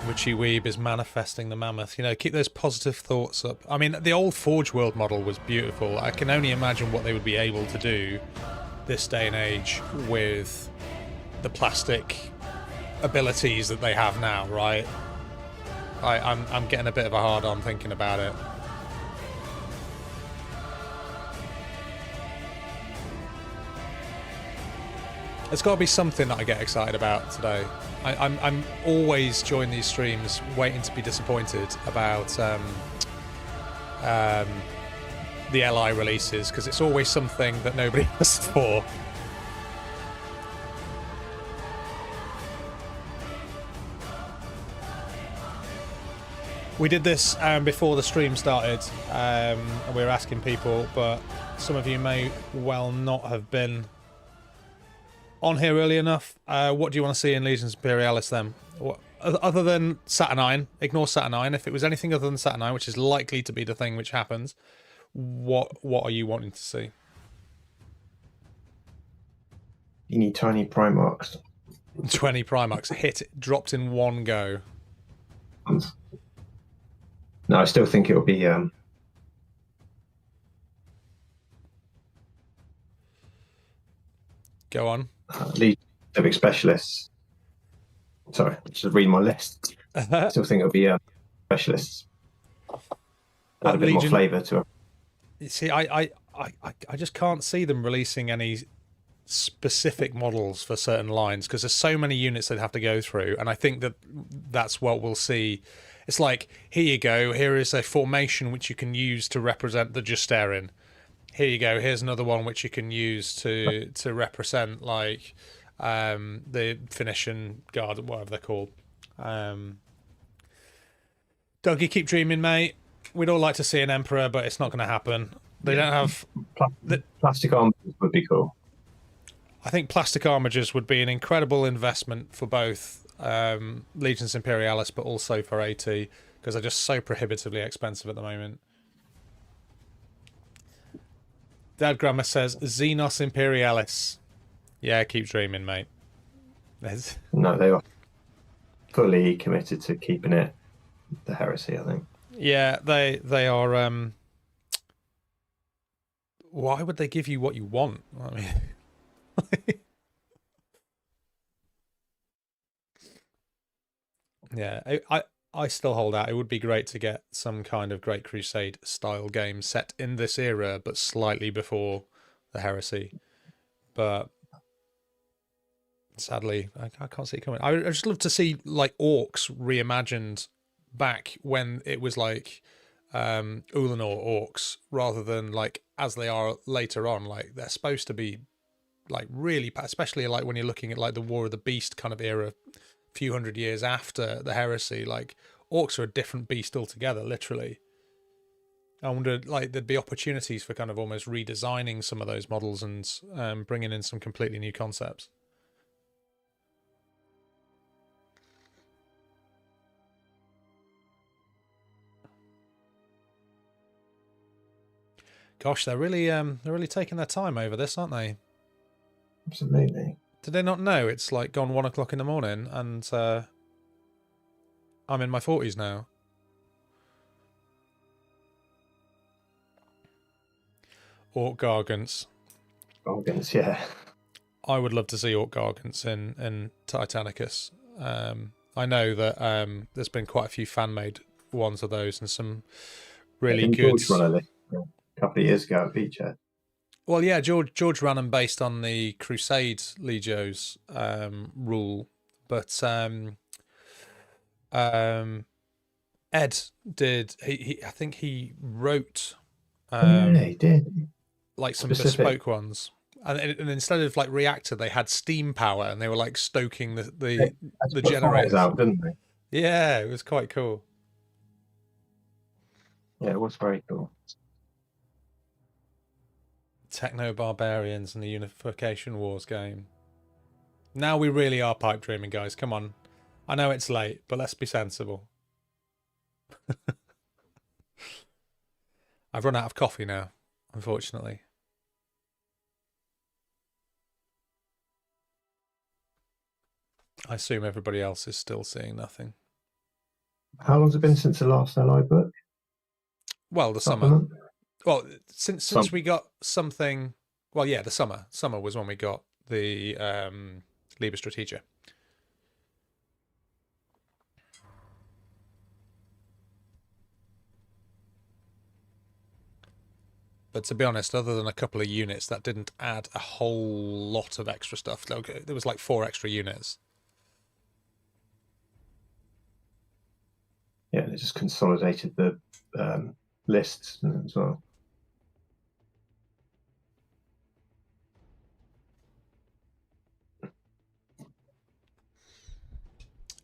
Witchy Weeb is manifesting the mammoth. You know, keep those positive thoughts up. I mean, the old Forge World model was beautiful. I can only imagine what they would be able to do this day and age with the plastic abilities that they have now, right? I'm getting a bit of a hard on thinking about it. There's got to be something that I get excited about today. I'm always during these streams waiting to be disappointed about the LI releases, because it's always something that nobody asked for. We did this before the stream started, and we were asking people, but some of you may well not have been on here early enough. What do you want to see in Legions Imperialis then? Other than Saturnine, ignore Saturnine. If it was anything other than Saturnine, which is likely to be the thing which happens, what are you wanting to see? You need tiny Primarchs. 20 Primarchs hit, dropped in one go. No, I still think it'll be go on. Lead Civic Specialists. Sorry, just read my list. I still think it'll be specialists. Add a bit more flavour to it. You see, I just can't see them releasing any specific models for certain lines because there's so many units they'd have to go through, and I think that's what we'll see. It's like, here you go, here is a formation which you can use to represent the Justarin. Here you go, here's another one which you can use to represent like the Phoenician Guard, whatever they're called. Dougie, keep dreaming, mate. We'd all like to see an Emperor, but it's not going to happen. They don't have... Plastic armors would be cool. I think plastic armigers would be an incredible investment for both Legions Imperialis, but also for AT, because they're just so prohibitively expensive at the moment. Dad Grammar says, Xenos Imperialis. Yeah, keep dreaming, mate. No, they are fully committed to keeping it the heresy, I think. Yeah, they are... Why would they give you what you want? I mean... Yeah, I still hold out. It would be great to get some kind of Great Crusade style game set in this era, but slightly before the heresy. But sadly, I can't see it coming. I just love to see like orcs reimagined back when it was like Ulanor orcs, rather than like as they are later on. Like they're supposed to be like really, especially like when you're looking at like the War of the Beast kind of era, a few hundred years after the heresy, like orcs are a different beast altogether, literally. I wonder, like, there'd be opportunities for kind of almost redesigning some of those models and bringing in some completely new concepts. Gosh, they're really taking their time over this, aren't they? Absolutely. Did they not know it's like gone 1 o'clock in the morning and I'm in my 40s now? Orc Gargants. Gargants, yeah. I would love to see Orc Gargants in Titanicus. I know that there's been quite a few fan-made ones of those and some really good... George ran a couple of years ago at Feature. Well, yeah, George ran them based on the Crusade Legios rule, but Ed did. I think he wrote. Yeah, he did. Like some bespoke ones, and instead of like reactor, they had steam power, and they were like stoking the generators out, didn't they? Yeah, it was quite cool. Yeah, it was very cool. Techno-barbarians and the Unification Wars game. Now we really are pipe dreaming, guys. Come on. I know it's late, but let's be sensible. I've run out of coffee now, unfortunately. I assume everybody else is still seeing nothing. How long's it been since the last LI book? Well, the summer. Well, since we got something... Well, yeah, the summer. Summer was when we got the Liber Strategia. But to be honest, other than a couple of units, that didn't add a whole lot of extra stuff. There was like 4 extra units. Yeah, they just consolidated the lists as well.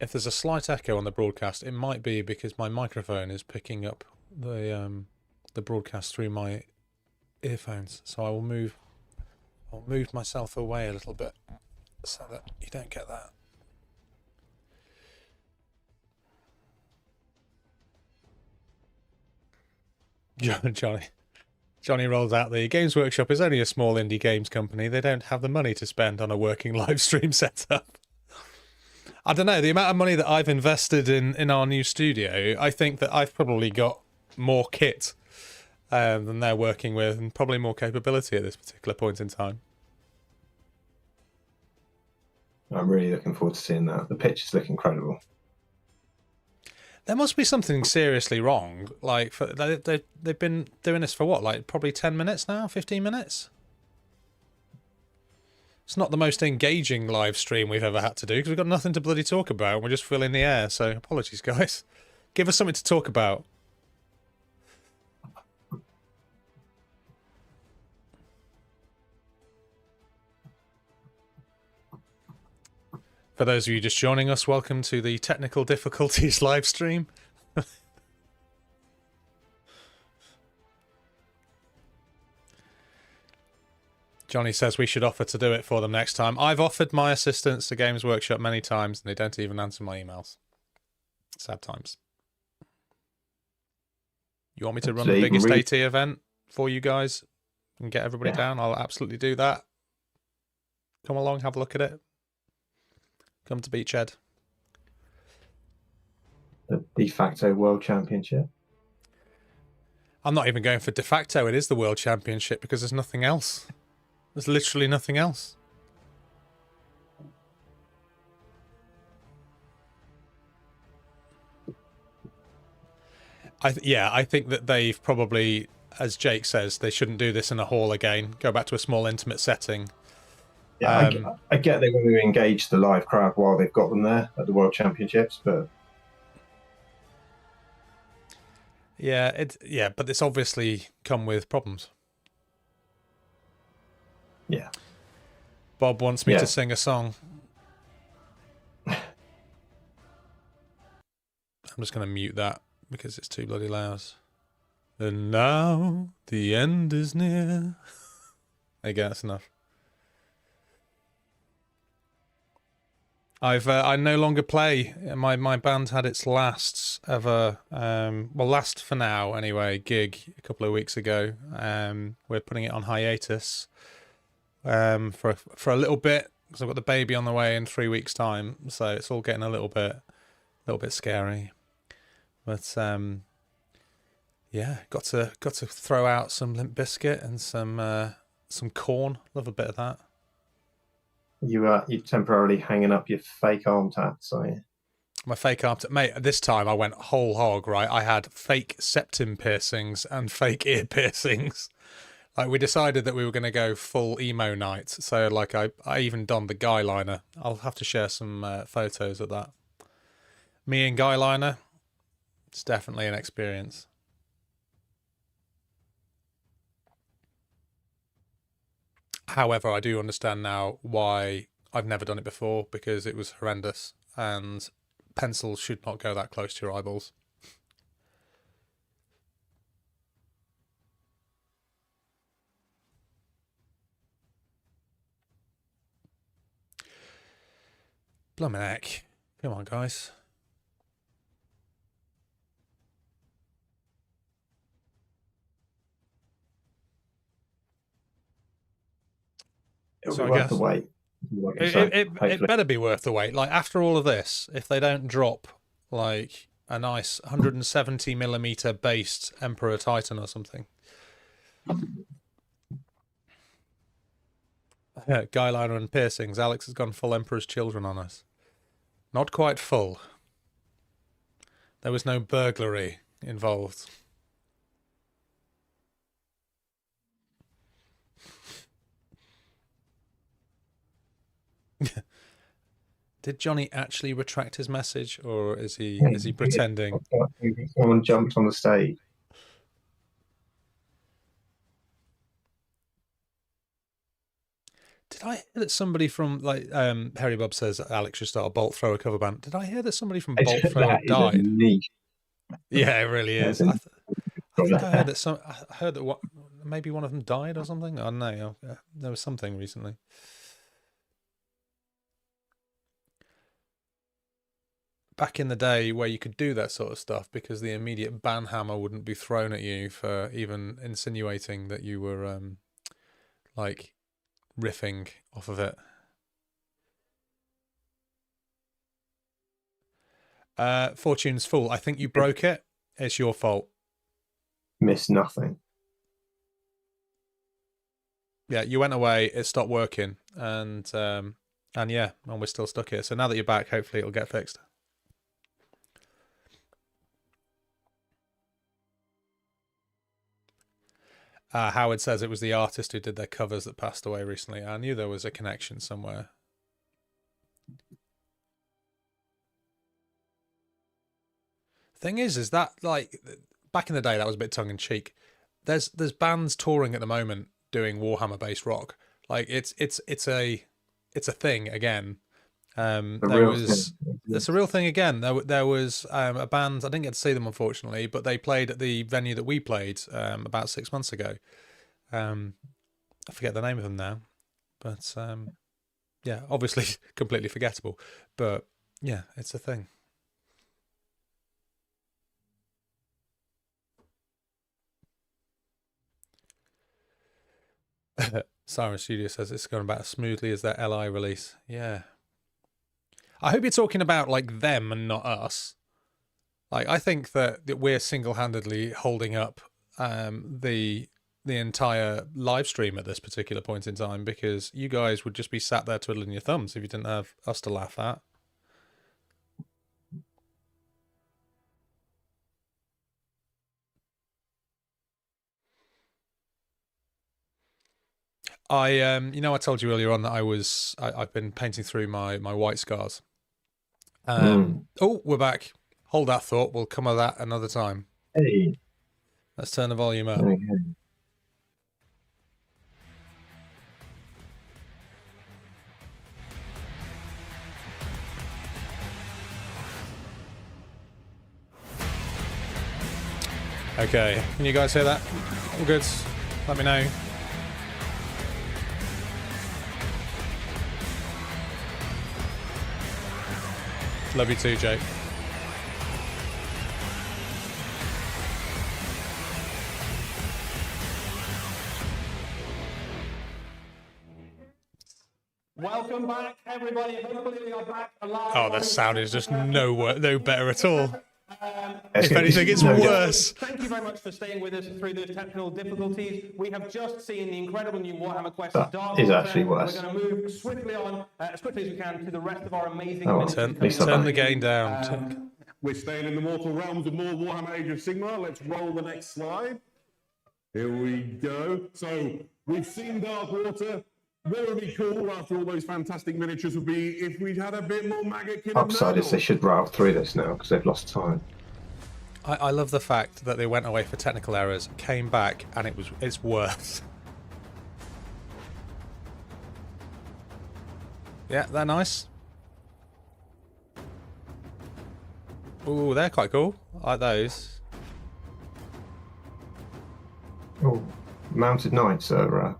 If there's a slight echo on the broadcast, it might be because my microphone is picking up the broadcast through my earphones. So I'll move myself away a little bit so that you don't get that. Johnny rolls out the Games Workshop is only a small indie games company. They don't have the money to spend on a working live stream setup. I don't know, the amount of money that I've invested in our new studio, I think that I've probably got more kit than they're working with, and probably more capability at this particular point in time. I'm really looking forward to seeing that. The pictures look incredible. There must be something seriously wrong. Like, they've been doing this for what? Like, probably 10 minutes now? 15 minutes? It's not the most engaging live stream we've ever had to do because we've got nothing to bloody talk about. We're just filling the air. So, apologies, guys. Give us something to talk about. For those of you just joining us, welcome to the Technical Difficulties live stream. Johnny says we should offer to do it for them next time. I've offered my assistance to Games Workshop many times, and they don't even answer my emails. Sad times. You want me to run the biggest AT event for you guys and get everybody down? I'll absolutely do that. Come along, have a look at it. Come to Beachhead. The de facto world championship. I'm not even going for de facto. It is the world championship because there's nothing else. There's literally nothing else. I think that they've probably, as Jake says, they shouldn't do this in a hall again. Go back to a small, intimate setting. Yeah, I get they want to engage the live crowd while they've got them there at the World Championships, but but it's obviously come with problems. Yeah. Bob wants me to sing a song. I'm just going to mute that because it's too bloody loud. And now the end is near. There you go, that's enough. I no longer play. My band had its last ever, last for now anyway, gig a couple of weeks ago. We're putting it on hiatus for a little bit because I've got the baby on the way in 3 weeks' time, so it's all getting a little bit scary. But got to throw out some Limp Bizkit and some Korn. Love a bit of that. You're temporarily hanging up your fake arm tats, are you? My fake arm mate, this time I went whole hog, right? I had fake septum piercings and fake ear piercings. Like, we decided that we were going to go full emo night. So, like, I even donned the guy liner. I'll have to share some photos of that. Me and guy liner, it's definitely an experience. However, I do understand now why I've never done it before, because it was horrendous, and pencils should not go that close to your eyeballs. Blimmin' heck. Come on, guys. It'll be worth the wait. It better be worth the wait. Like, after all of this, if they don't drop like a nice 170mm based Emperor Titan or something. Guy liner and piercings. Alex has gone full Emperor's Children on us. Not quite full. There was no burglary involved. Did Johnny actually retract his message, or is he pretending? Someone jumped on the stage. Did I hear that somebody from, like, Harry Bob says Alex should start a Bolt Thrower cover band? Did I hear that somebody from Bolt Thrower died? Yeah, it really is. I think I heard that I heard that maybe one of them died or something. I don't know. There was something recently. Back in the day where you could do that sort of stuff because the immediate ban hammer wouldn't be thrown at you for even insinuating that you were like riffing off of it. Fortune's full. I think you broke it. It's your fault. Missed nothing. Yeah, you went away, it stopped working, and we're still stuck here. So now that you're back, hopefully it'll get fixed. Howard says it was the artist who did their covers that passed away recently. I knew there was a connection somewhere. Thing is that like back in the day that was a bit tongue in cheek. There's bands touring at the moment doing Warhammer based rock. Like it's a thing again. It's a real thing again. There was a band, I didn't get to see them unfortunately, but they played at the venue that we played about 6 months ago. I forget the name of them now, but yeah, obviously completely forgettable. But yeah, it's a thing. Siren Studio says it's going about as smoothly as their LI release. Yeah. I hope you're talking about like them and not us. Like I think that we're single-handedly holding up the entire live stream at this particular point in time, because you guys would just be sat there twiddling your thumbs if you didn't have us to laugh at. I told you earlier on that I've been painting through my white scars. Oh, we're back. Hold that thought. We'll come at that another time. Hey. Let's turn the volume up. Okay, can you guys hear that? All good? Let me know. Love you too, Jake. Welcome back, everybody. Hopefully we are back alive. Oh, the sound is just no better at all. If anything, it's worse. Thank you very much for staying with us through those technical difficulties. We have just seen the incredible new Warhammer Quest Dark is actually worse. We're going to move swiftly on, as quickly as we can, to the rest of our amazing... Turn the gain down. We're staying in the mortal realms of more Warhammer Age of Sigmar. Let's roll the next slide. Here we go. So, we've seen Dark Water. What would be cool after all those fantastic miniatures would be if we'd had a bit more Maggot King. Upside is they should rattle through this now because they've lost time. I love the fact that they went away for technical errors, came back, and it's worse. Yeah, they're nice. Ooh, they're quite cool. I like those. Oh, Mounted Knights are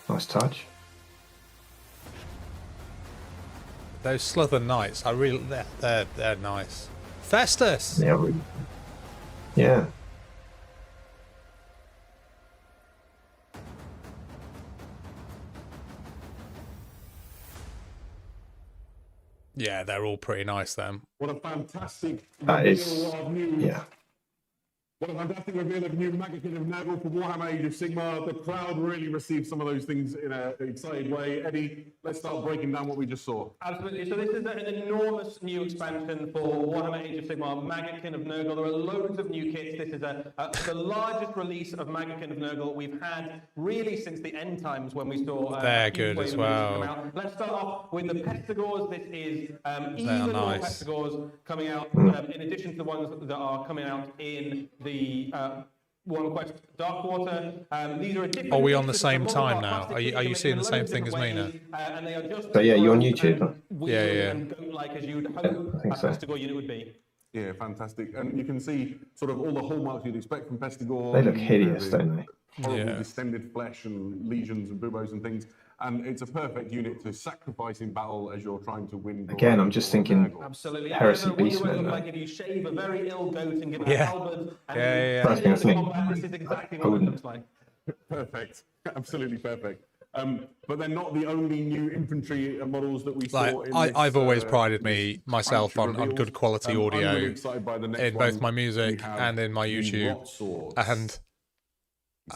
nice touch. Those Slither Knights, they're nice. Festus. Yeah. Yeah, they're all pretty nice. Them. What a fantastic yeah. What a fantastic reveal of new Maggot King of Nurgle for Warhammer Age of Sigmar. The crowd really received some of those things in an excited way. Eddie, let's start breaking down what we just saw. Absolutely. So this is an enormous new expansion for Warhammer Age of Sigmar, Maggot King of Nurgle. There are loads of new kits. This is the largest release of Maggot King of Nurgle we've had really since the end times when we saw... They're good as well. Let's start off with the Pestigors. This is even more Pestigors coming out, in addition to the ones that are coming out in the Warhammer Quest Dark Water. These are are we on the same time now? Are you seeing the same thing as me now? And they are just so yeah, you're on YouTube. Yeah. And like as you would hope a Pestigor unit would be. Yeah, fantastic. And you can see sort of all the hallmarks you'd expect from Pestigor. They look hideous, don't they? Horrible distended flesh and legions and buboes and things. And it's a perfect unit to sacrifice in battle as you're trying to win. Again, I'm just thinking absolutely. Heresy Beastmen. Like if you shave a very ill goat and give it a halberd. This is exactly what it looks like. Perfect. Absolutely perfect. But they're not the only new infantry models that we saw. I've always prided myself on good quality audio in both my music and in my YouTube.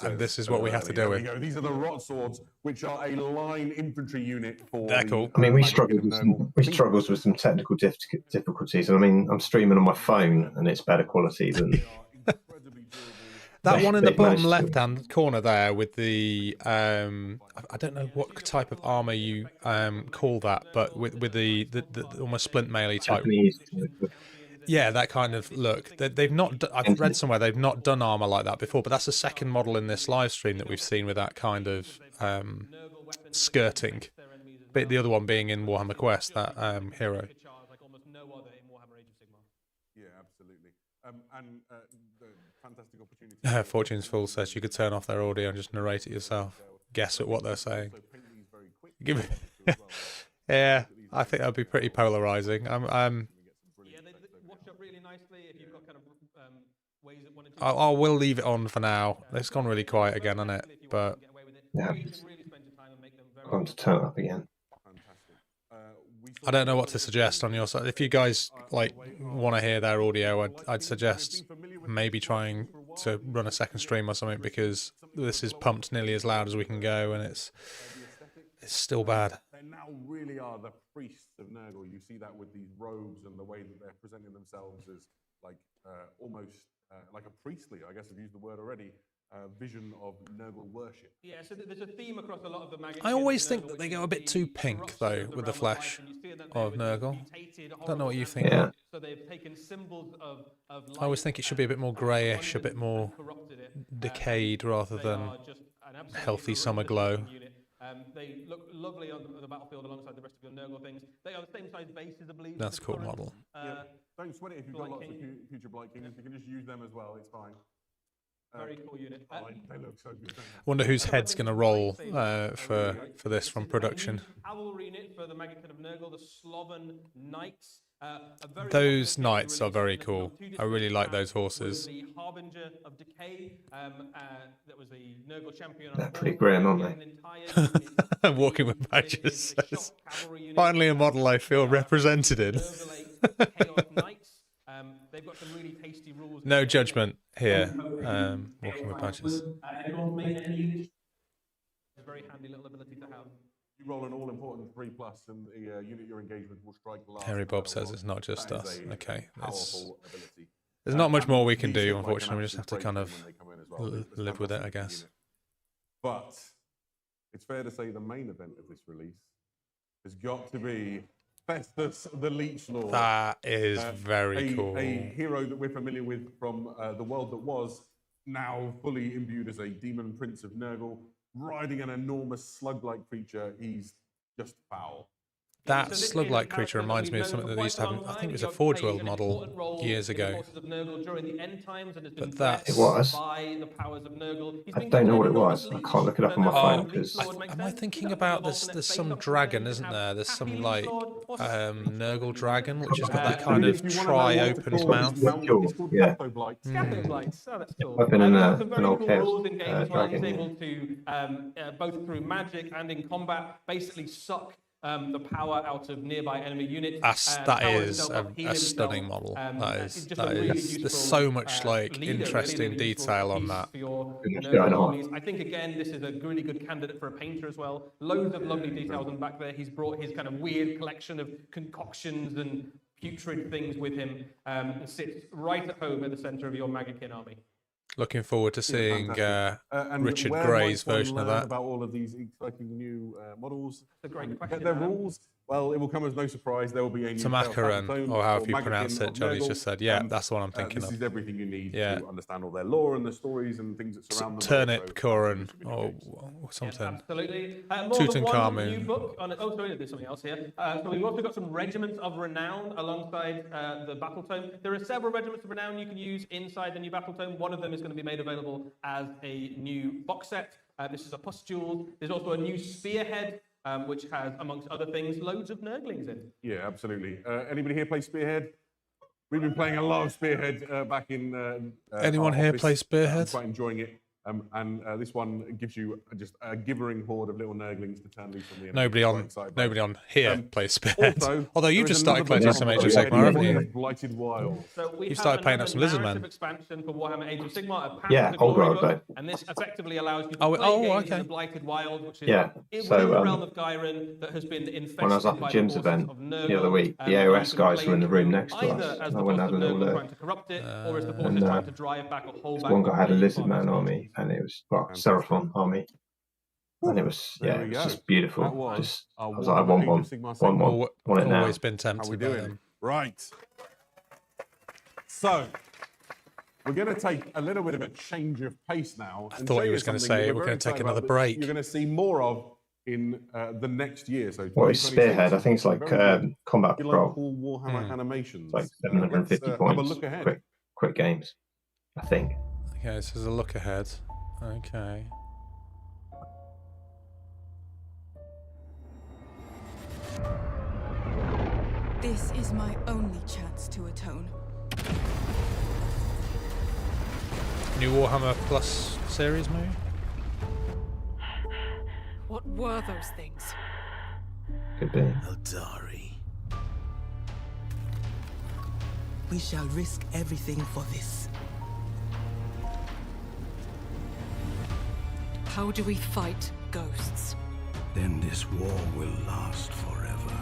And this is what we have to deal with. These are the Rot Swords, which are a line infantry unit for... They're cool. I mean, we struggled with some technical difficulties. And I mean, I'm streaming on my phone, and it's better quality than That one in the they've bottom managed to- left-hand corner there with the I don't know what type of armor you call that, but with the almost splint melee type. Japanese. Yeah, that kind of look. They've not. I've read somewhere they've not done armor like that before, but that's the second model in this live stream that we've seen with that kind of skirting. But the other one being in Warhammer Quest, that hero. Yeah, absolutely. And the fantastic opportunity. Fortune's Fool says you could turn off their audio and just narrate it yourself. Guess at what they're saying. Give it. Yeah, I think that'd be pretty polarizing. Yeah, they wash up really nicely if you've got kind of ways that one and two. I will leave it on for now. It's gone really quiet again, hasn't it? But Yeah. Time to turn it up again. I don't know what to suggest on your side. If you guys like want to hear their audio, I'd suggest maybe trying to run a second stream or something, because this is pumped nearly as loud as we can go, and it's still bad. They now really are the priests of Nurgle. You see that with these robes and the way that they're presenting themselves as like almost like a priestly, I guess I've used the word already, vision of Nurgle worship. Yeah, so there's a theme across a lot of the magazines. I always think that they go a bit too pink, though, with the flesh of Nurgle. I don't know what you think. Yeah. So they've taken symbols of I always think it should be a bit more greyish, a bit more decayed, rather than healthy summer glow. They look lovely on the battlefield alongside the rest of your Nurgle things. They are the same size bases, I believe. That's a cool model. Yeah. Don't sweat it if you've got lots of future Blight Kings. You can just use them as well. It's fine. Very cool unit. They look so good. Wonder whose head's going to roll for this from production. Cavalry unit for the Magician of Nurgle, the Sloven Knights. Those knights are very cool. I really like those horses. The Harbinger of Decay. That was the Nurgle champion. They're pretty grim, aren't they? Walking with badges. Finally, a model I feel represented in. They've got some really tasty rules. No judgment here. Walking with badges. A very handy little ability to have. You roll an all-important 3+, and the unit you're engaged with will strike the last. Harry Bob says it's not just us. Okay, Powerful ability. there's not much more we can do, unfortunately. We just have to kind of live with it, I guess. But it's fair to say the main event of this release has got to be Festus the Leech Lord. That is very cool. A hero that we're familiar with from the world that was, now fully imbued as a demon prince of Nurgle, riding an enormous slug-like creature. He's just foul. That slug-like creature reminds me of something that they used to have. I think it was a Forge World model years ago. But that's... It was. I don't know what it was. I can't look it up on my phone because... Am I thinking about there's some dragon, isn't there? There's some like Nurgle dragon, which has got that kind of tri-open mouth. Yeah. I've been in an old chaos dragon. He's able to, both through magic and in combat, basically suck the power out of nearby enemy units. That is a stunning model. That is. There's so much like interesting detail on that. I think again this is a really good candidate for a painter as well. Loads of lovely details on the back there. He's brought his kind of weird collection of concoctions and putrid things with him, and sits right at home at the centre of your Magikin army. Looking forward to seeing Richard Gray's version of that. About all of these exciting new models. It's a great question. Their rules, well, it will come as no surprise. There will be a new Tamakaran, or however you pronounce it. Jolly's just said, yeah, that's the one I'm thinking of. This is everything you need to understand all their lore and the stories and things that surround them. Turnip Koran, or something. Yes, absolutely. Tutankhamun. New book on it. Oh, sorry, there's something else here. So we've also got some regiments of renown alongside the battle tome. There are several regiments of renown you can use inside the new battle tome. One of them is going to be made available as a new box set. This is a pustule. There's also a new spearhead, which has, amongst other things, loads of Nurglings in. Yeah, absolutely. Anybody here play Spearhead? We've been playing a lot of Spearhead back in. Anyone here play Spearhead? I'm quite enjoying it. And this one gives you just a gibbering horde of little nurglings to turn loose on the Nobody on here plays Spearhead. Although you there just is started another collecting some Age of book Sigmar, haven't you? Blighted Wild. So we You have started painting up some lizard narrative men. expansion for Warhammer Age of Sigmar, a Path Yeah, to Glory Old Road, book, and this effectively allows you to play games in the Blighted Wild, which is within the realm of Ghyran that has been infested when I was up by at the Jim's forces event of Nurgle. the other week, the AOS guys were in the room next to us. As And the I went forces and of had a little Nurgle look. trying to corrupt it, or as the forces trying to drive back or hold back. One guy had a lizard man army, and it was Seraphon army, and it was it was just beautiful. I was like, I want one it now. Always been tempted by them. Right. So we're going to take a little bit of a change of pace now. I thought you was going to say we're going to take another break. You're going to see more of in the next year. So what is Spearhead? I think it's like combat you patrol. like cool Warhammer animations. It's like 750 points. Have a look ahead. Quick games, I think. Okay, this is a look ahead. Okay. This is my only chance to atone. New Warhammer Plus series, maybe? What were those things? Could be. Eldari. We shall risk everything for this. How do we fight ghosts? Then this war will last forever.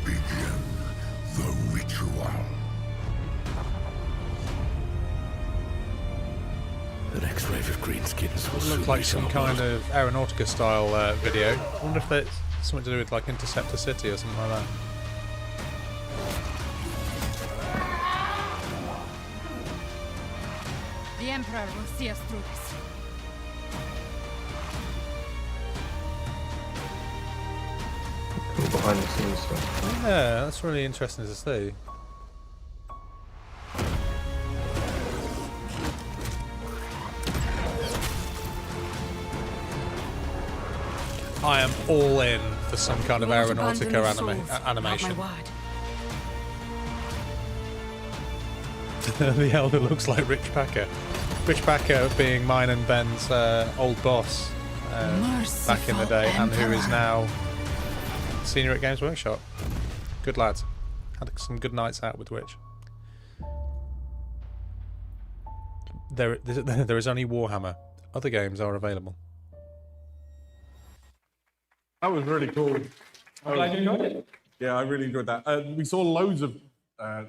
Begin the ritual. The next wave of greenskins will Look like some kind of Aeronautica style video. I wonder if it's something to do with like Interceptor City or something like that. The Emperor will see us through this. Behind the scenes stuff. Yeah, that's really interesting to see. I am all in for some kind of Aeronautica animation. The Elder looks like Rich Packer. Rich Packer being mine and Ben's old boss back in the day, and who is now senior at Games Workshop. Good lad. Had some good nights out with Rich. There is only Warhammer. Other games are available. That was really cool. I'm glad you enjoyed it. Yeah, I really enjoyed that. We saw loads of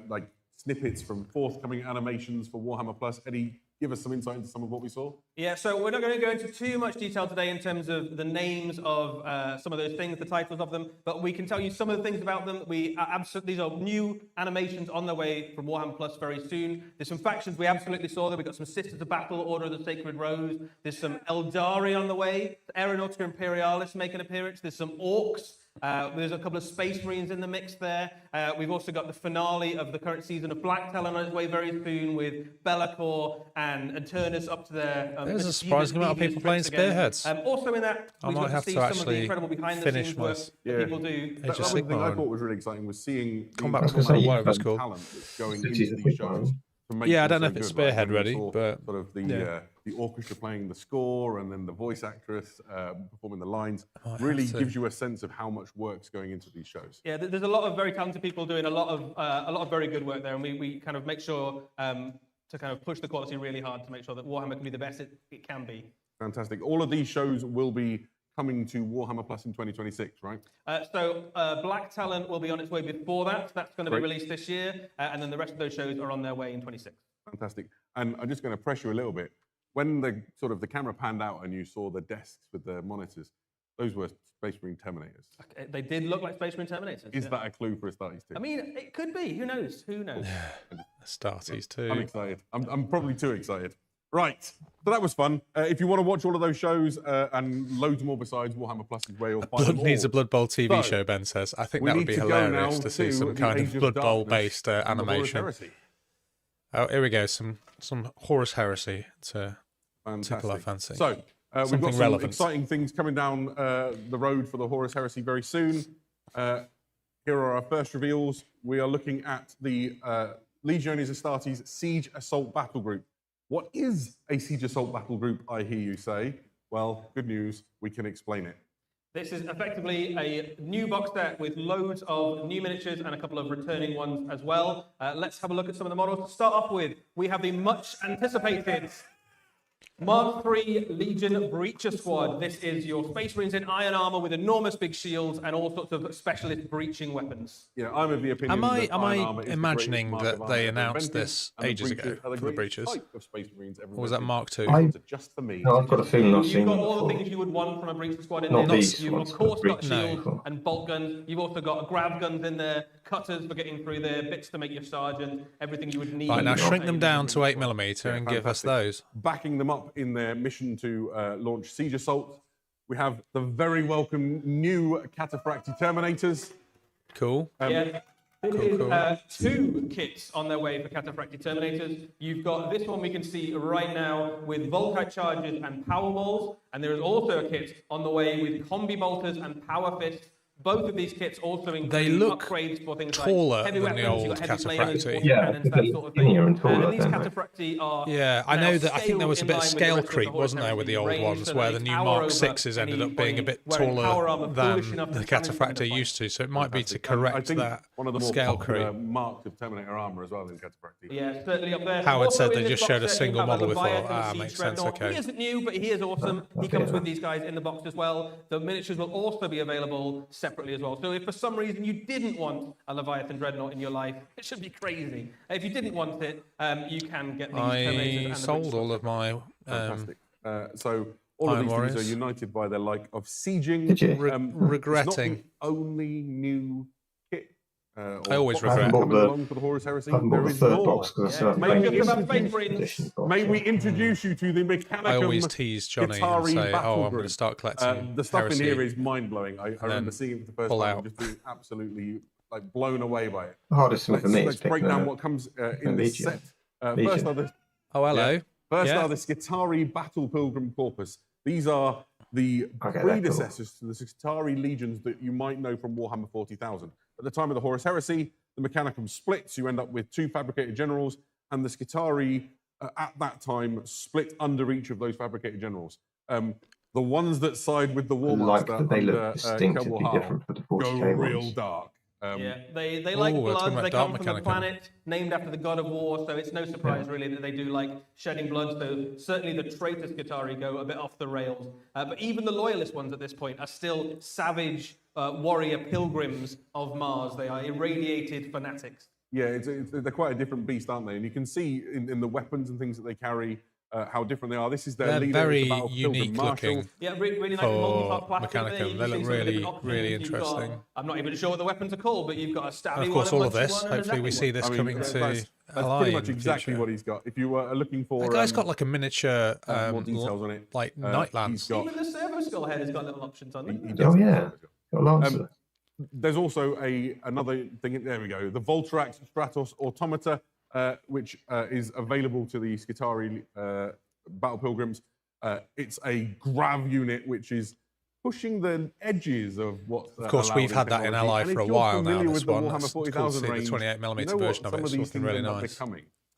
like snippets from forthcoming animations for Warhammer Plus. Eddie, give us some insight into some of what we saw. Yeah, so we're not going to go into too much detail today in terms of the names of some of those things, the titles of them, but we can tell you some of the things about them. These are new animations on their way from Warhammer Plus very soon. There's some factions we absolutely saw there. We've got some Sisters of Battle, Order of the Sacred Rose. There's some Eldari on the way. Aeronautica Imperialis make an appearance. There's some Orcs. There's a couple of Space Marines in the mix there. We've also got the finale of the current season of Black Talon on its way very soon with Be'lakor and Turnus up to their... There's a surprising amount of people playing Spearheads. Also in that, I might have to actually finish my people do. That was the thing I thought was really exciting was seeing Combat Patrol, whatever it's called. talent that's going into these shows. Yeah, I don't know if it's Spearhead ready, but sort of the orchestra playing the score and then the voice actress performing the lines really gives you a sense of how much work's going into these shows. Yeah, there's a lot of very talented people doing a lot of very good work there, and we kind of make sure to kind of push the quality really hard to make sure that Warhammer can be the best it can be. Fantastic. All of these shows will be coming to Warhammer Plus in 2026, right? So Black Talon will be on its way before that. That's going to be released this year, and then the rest of those shows are on their way in 26. Fantastic. And I'm just going to press you a little bit. When the camera panned out and you saw the desks with the monitors, those were Space Marine Terminators. Okay, they did look like Space Marine Terminators. Is that a clue for Astartes 2? I mean, it could be. Who knows? Who knows? Astartes 2. I'm excited. I'm probably too excited. Right, so that was fun. If you want to watch all of those shows and loads more besides Warhammer Plus is where you'll find them all. Needs a Blood Bowl TV show, Ben says. I think that would be hilarious to see some kind of Blood Bowl based animation. Oh, here we go. Some Horus Heresy to tickle our fancy. So we've got some exciting things coming down the road for the Horus Heresy very soon. Here are our first reveals. We are looking at the Legiones Astartes Siege Assault Battle Group. What is a Siege Assault battle group, I hear you say? Well, good news, we can explain it. This is effectively a new box set with loads of new miniatures and a couple of returning ones as well. Let's have a look at some of the models. To start off with, we have the much anticipated Mark III Legion Breacher Squad. This is your Space Marines in iron armor with enormous big shields and all sorts of specialist breaching weapons. Yeah, I'm of the opinion. Am I imagining that they announced this ages ago for the Breachers? Or was that Mark II? Just for me. No, I've got a feeling I've seen You've got them all the before. things you would want from a Breacher Squad in Not there. these You've ones, of course got Breachers shields before. and bolt guns. You've also got grab guns in there, cutters for getting through there, bits to make your sergeant, everything you would need. Right, now shrink them down to 8mm and give us those. Backing them up in their mission to launch Siege Assault, we have the very welcome new Cataphracti Terminators. Cool. Yeah. This is two kits on their way for Cataphracti Terminators. You've got this one we can see right now with Volkite Charges and Power Balls, and there is also a kit on the way with Combi Bolters and Power Fists. Both of these kits also include upgrades for things taller like heavy than weapons, the old heavy flamers, Cataphracti. cannons, that sort of thing. And taller, these Cataphracti are yeah, I know that. I think there was a bit of scale creep, wasn't there, with the old ones, where the new Mark 6s ended up being a bit taller than the Cataphracti used to. So it might be to correct that one of the scale creep. marks of Terminator armor as well in Cataphracti. Yeah, certainly up there. Howard Also said in they this just box showed a set, single you have model before. Leviathan Siege Makes sense. Dreadnought. Okay. He isn't new, but he is awesome. He comes with these guys in the box as well. The miniatures will also be available separately as well. So if for some reason you didn't want a Leviathan Dreadnought in your life, it should be crazy. If you didn't want it, you can get these Terminators and I the sold all of my Fantastic. So all of these Warriors. things are united by their like of sieging. Did you? regretting. It's not the only new kit. I always box regret. coming along for the Horus Heresy. I haven't bought There the is third more. box because I still have Maybe the just about basic Space Marines. edition box. May we introduce you to the Mechanicum I always tease Johnny and Skitarii say, battle "Oh, I'm going group. to start collecting The stuff heresy." in here is mind-blowing. I remember seeing it for the first pull time out. and just being absolutely like blown away by it. The hardest thing for me is Let's break down what comes in this Legion. set. Legion. First are the Oh, hello. First Yeah. are the Skitarii Battle Pilgrim Corpus. These are the Okay, predecessors to the Skitarii legions that you might know from Warhammer 40,000. At the time of the Horus Heresy, the Mechanicum splits. You end up with 2 fabricated generals, and the Skitarii at that time split under each of those fabricated generals. The ones that side with the War like Master that they look under distinctively Kelbal different for the 40K go real ones. dark. Yeah, they like Ooh, we're talking blood. about They Dark come from the Mechanicum. planet named after the god of war, so it's no surprise really that they do like shedding blood. So certainly the traitor Skitarii go a bit off the rails. But even the loyalist ones at this point are still savage warrior pilgrims of Mars. They are irradiated fanatics. Yeah, they're quite a different beast, aren't they? And you can see in the weapons and things that they carry how different they are. This is their They're leader, very the Battle Pilgrim unique Marshal. looking. Yeah, really nice For multi-part plastic there. Mechanicum. You They can look see some really, different options. really You've got- interesting. I'm not even sure what the weapons are called, but you've got a stabby And of course, one, all a of punchy this. one, and a Hopefully, we zappy see one. this I mean, coming that's to pretty LI much in exactly future. what he's got. If you were looking for That guy's got like a miniature, more details on it, like Nightlands. he's got- Even the servo skull head has got little options on it. he does. Oh yeah, got Lancer. There's also another thing. There we go. The Voltrax Stratos Automata, which is available to the Skitarii Battle Pilgrims. It's a grav unit, which is pushing the edges of what. Of course, we've had that in Ally for a while now. This one, it's cool to see the range, 28mm version of it. It's looking really nice.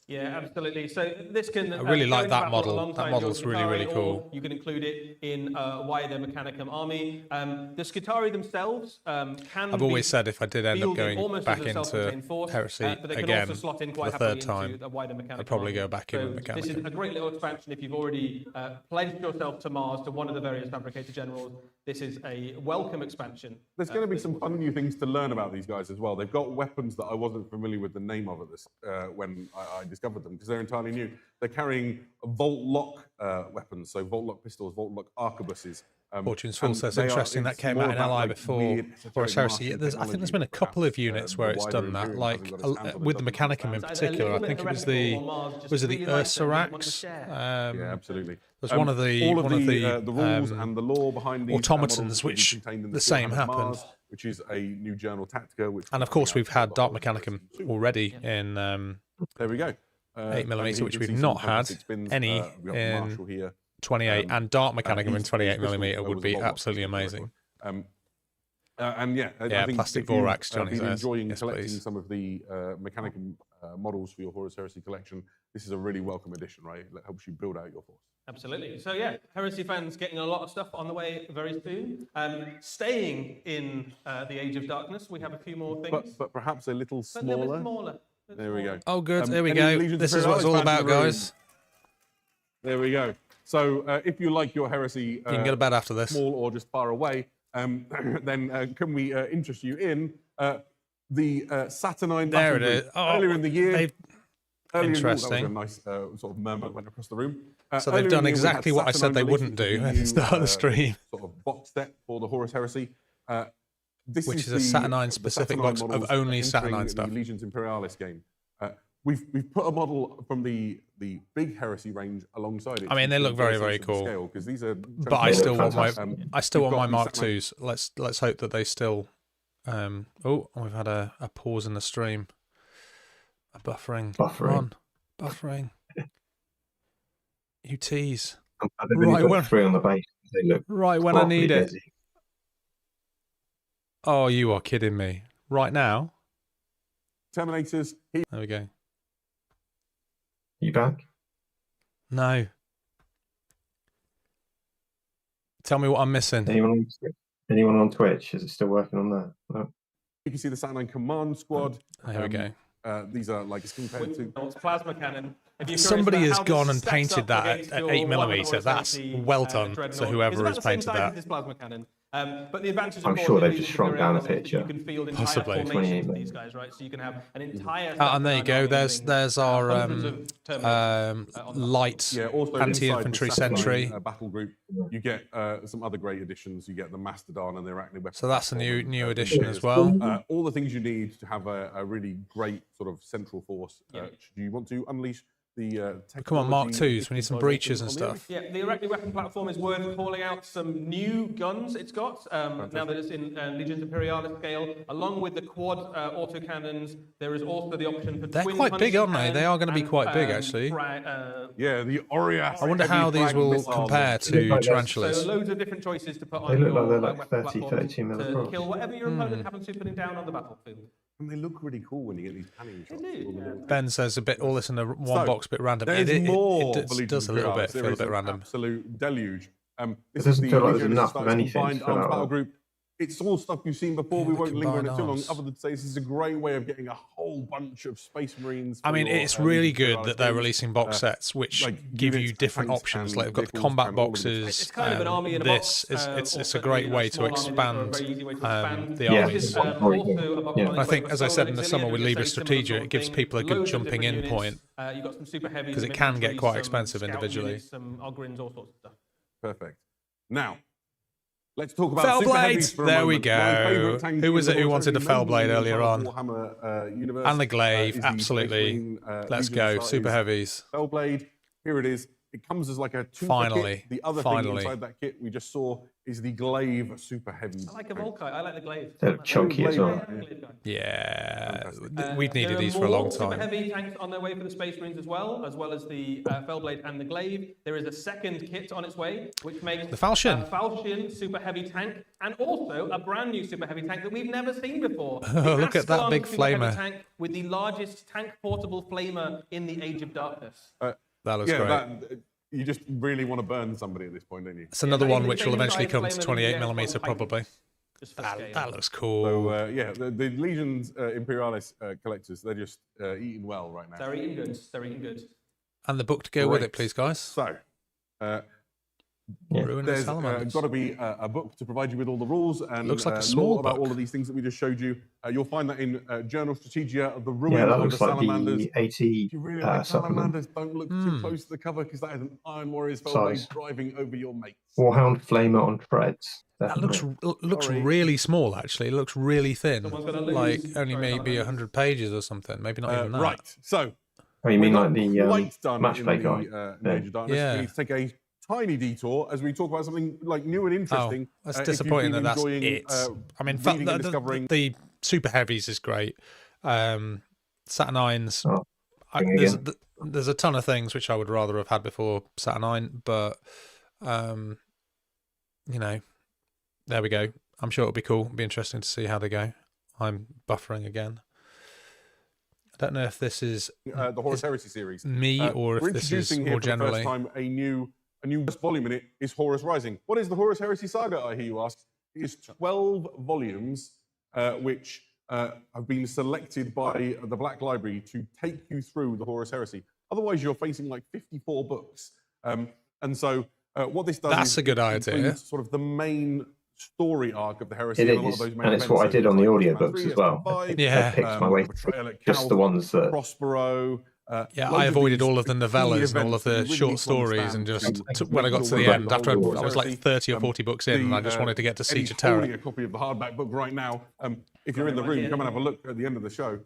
Yeah, absolutely. So this can. I really like go that into battle model. alongside That model's your really, really Skitarii, cool. or you can include it in wider Mechanicum army. The Skitarii themselves can. I've always said if I did end up fielded going almost back as a self-contained into force, Heresy but they can again also slot in for quite the happily third time, into a wider Mechanicum I'd probably army. go back in So with this is Mechanicum. a great little expansion if you've already pledged yourself to Mars, to one of the various fabricated generals. This is a welcome expansion. There's going to be some fun new things to learn about these guys as well. They've got weapons that I wasn't familiar with the name of at this when I discovered them because they're entirely new. They're carrying Volt Lock weapons, so Volt Lock pistols, Volt Lock arquebuses. Fortune's Full says interesting. That came out in Ally before Horus Heresy. I think there's been a couple of units where it's done that, like with the Mechanicum in particular. I think it was the Ursarax. Yeah, absolutely. There's one of the rules and the law behind these automatons, which the same happened. Which is a new Journal Tactica. Which and of course, we've had Dark Mechanicum already in there we go. 8mm, which we've not had any in 28, and Dark Mechanicum in 28mm would be absolutely amazing. And yeah, yeah, I think plastic if you've Vorax, Johnny been says. enjoying Yes, collecting please. some of the Mechanicum models for your Horus Heresy collection, this is a really welcome addition, right? It helps you build out your force. Absolutely. So yeah, Heresy fans getting a lot of stuff on the way very soon. Staying in the Age of Darkness, we have a few more things. But perhaps a little But smaller. a little bit smaller. There we go. Oh, good. There we any go. Legions This is what it's all Imperialis fans about, in the room? guys. There we go. So if you like your Heresy You can go to bed after this. small or just far away, then can we interest you in the Saturnine There battle it is. group? Oh, Earlier in the year. Interesting. That was a nice sort of murmur that went across the room. So they've done exactly what I said they wouldn't do at the start of the stream. Sort of box set for the Horus Heresy. This Which is a the Saturnine specific box models of only entering Saturnine the stuff. Legions Imperialis game. We've put a model from the big Heresy range alongside it. I mean, they look very, very cool. Because these are. But I still want my you've got Mark these IIs. Let's hope that they still. Oh, we've had a pause in the stream. A buffering. Come on. Buffering. You tease. Right when 3 on the base. They look right when I need it. Oh, you are kidding me. Right now? Terminators. There we go. You back? No. Tell me what I'm missing. Anyone on Twitch? Is it still working on that? No. You can see the Saturnine Command Squad. There we go. These are like compared to plasma cannon. Somebody has gone and painted that at 8mm. That's well done to whoever has painted that. This plasma cannon. But the advantage I'm sure they've just shrunk down a picture. You can field entire Possibly. formations of these guys, right? So you can have an entire. And there you go. There's our light anti-infantry sentry. Battle group. You get some other great additions. You get the Mastodon and the Arachnid weapon. So that's a new addition as well. All the things you need to have a really great sort of central force. Should you want to unleash the come on, Mark IIs. We need some breaches and stuff. Yeah, the Arachnid weapon platform is worth calling out some new guns it's got now that it's in Legions Imperialis scale, along with the quad autocannons. There is also the option for They're twin quite big, aren't they? punch They are going to be quite big, actually. Yeah, the Orias. I wonder how these will compare to tarantulas. So loads of different choices to put on They look your like they're like weapon 30, platforms 32 mil to across. kill whatever your opponent happens to be putting down on the battlefield. And they look really cool when you get these panning shots. Ben says a bit all this in a one box, a bit random. There's more it does a little bit feel a bit random. Absolute deluge. It doesn't feel like there's enough of anything to fill out. Battle group. It's all stuff you've seen before. We won't linger on it too long. arms. Other than to say this is a great way of getting a whole bunch of Space Marines. I mean, it's really good that they're releasing box sets which give you different options. Like they've got the combat boxes. It's kind of an army in a This box, it's a great way to expand the armies. Yeah. I think, as I said in the summer with Libre Strategia, it gives people a good jumping in point You've got some super heavy because it can get quite expensive individually. Some Ogrins, all sorts of stuff. Perfect. Now, let's talk about Fellblade! super heavies for a There we moment. My go. favourite tank Who was in it who the wanted a Warhammer Fellblade earlier on? Warhammer universe, And the Glaive, is the absolutely. Space Marine, Let's Legion go. size Super heavies. Fellblade. Here it is. It comes as like a two Finally. kit. The other thing inside that kit we just saw is the Glaive super heavy. I like a Volkite. I like the Glaive. They're chunky as well. Yeah, we've needed these for a long Super time. heavy tanks on their way for the Space Marines as well as the Fellblade and the Glaive. There is a second kit on its way, which makes The Falchion. a Falchion super heavy tank, and also a brand new super heavy tank that we've never seen before. Look at that big super heavy flamer. tank with the largest tank portable flamer in the Age of Darkness. That looks great. You just really want to burn somebody at this point, don't you? It's another that one is which the will same eventually size come to flamer as the 28mm X1 probably. Just for scale. That looks cool. So yeah, the Legions Imperialis collectors, they're just eating well right now. They're eating good. They're eating good. And the book to go with it, please, guys. So, Ruin there's the Salamanders. got to be a book to provide you with all the rules and Looks like a lore small about book. all of these things that we just showed you. You'll find that in Journal Strategia of the Ruin Yeah, that of looks the like Salamanders. the 80 If you really like supplement. Salamanders, don't look too close to the cover because that is an Iron Warriors Size. Fellblade driving over your mates. Warhound Flamer on treads. That looks really small, actually. It looks really thin. Like only maybe 100 pages or something. Maybe not even that. Right. So, Oh, you mean we're like not the quite done match in play the, guy? Age of Darkness. Yeah. We need to take a tiny detour as we talk about something like new and interesting. Oh, that's if you've disappointing been that that's enjoying, it. I mean, reading and discovering. the Super Heavies is great. Saturnines, Oh, again. there's a ton of things which I would rather have had before Saturnine, but you know, there we go. I'm sure it'll be cool. It'll be interesting to see how they go. I'm buffering again. don't know if this is the Horus Heresy series. Me or if we're this is introducing here more for the generally. first time a new first volume in it is Horus Rising. What is the Horus Heresy saga, I hear you ask? It is 12 volumes which have been selected by the Black Library to take you through the Horus Heresy. Otherwise, you're facing like 54 books. And so what this does That's is a good idea. includes sort of the main story arc of the Heresy. It and a lot is, of those main and it's events. what I did So on the like audiobooks as well. I Yeah. picked my way through just the ones that... Prospero. Yeah, loads I of avoided these all of the key novellas and all events of the that you really short need to stories and understand just when I got to the end, after I was like 30 or 40 books in, and I just wanted to get to Siege of Eddie's holding Terror. a copy of the hardback book right now. If you're in the room, come and have a look at the end of the show.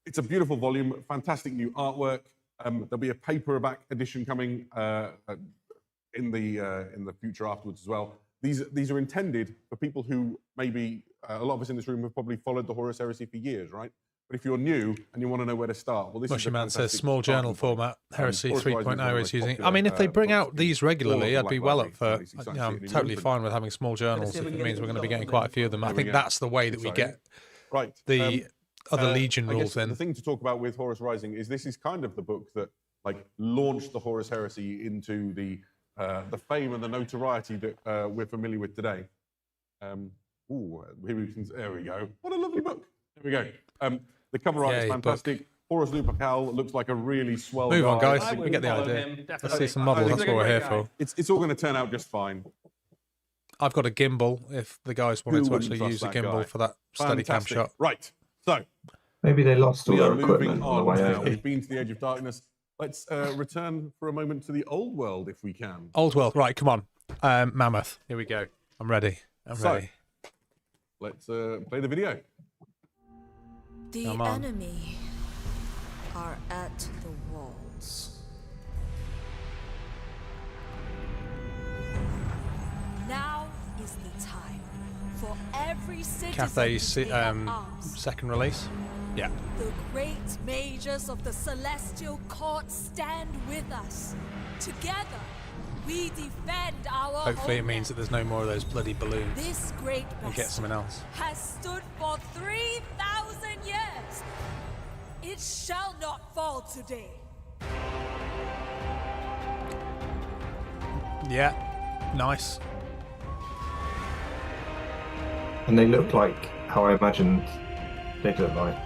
It's a beautiful volume, fantastic new artwork. There'll be a paperback edition coming in the future afterwards as well. These are intended for people who maybe a lot of us in this room have probably followed the Horus Heresy for years, right? But if you're new and you want to know where to start, well, this is a Man says fantastic small journal starting point. format, Heresy Horus Rising is 3.0 one of the is most using. popular, I mean, if they bring books out in these all of regularly, the I'd be Black well Library. up for. It's exciting I'm to see it in totally open. fine with having small journals if it means we're going to be getting quite a few of them. I think that's the way that we get Right. the other Legion I guess rules in. The thing to talk about with Horus Rising is this is kind of the book that like launched the Horus Heresy into the fame and the notoriety that we're familiar with today. There we go. What a lovely book. There we go. The cover art is fantastic. Horus Lupercal looks like a really swell Move on, guy. guys. We get the idea. Let's see some models. That's what we're here for. It's all going to turn out just fine. I've got a gimbal if the guys wanted Who to wouldn't actually trust use a that gimbal guy? for that steady cam Fantastic. shot. Right. So Maybe they lost all we are their moving equipment on the on way now. over. We've been to the edge of darkness. Let's return for a moment to the old world, if we can. Old world, right? Come on, Mammoth. Here we go. I'm ready. I'm ready. Let's play the video. The enemy are at the walls. Now is the time for every citizen Cathay to take up arms. second release. Yeah. The great mages of the Celestial Court stand with us. Together, we defend our Hopefully, it homeland. means that there's no more of those bloody balloons. This great We'll get something else. has stood for 3,000 years. It shall not fall today. Yeah. Nice. And they look like how I imagined they'd look like.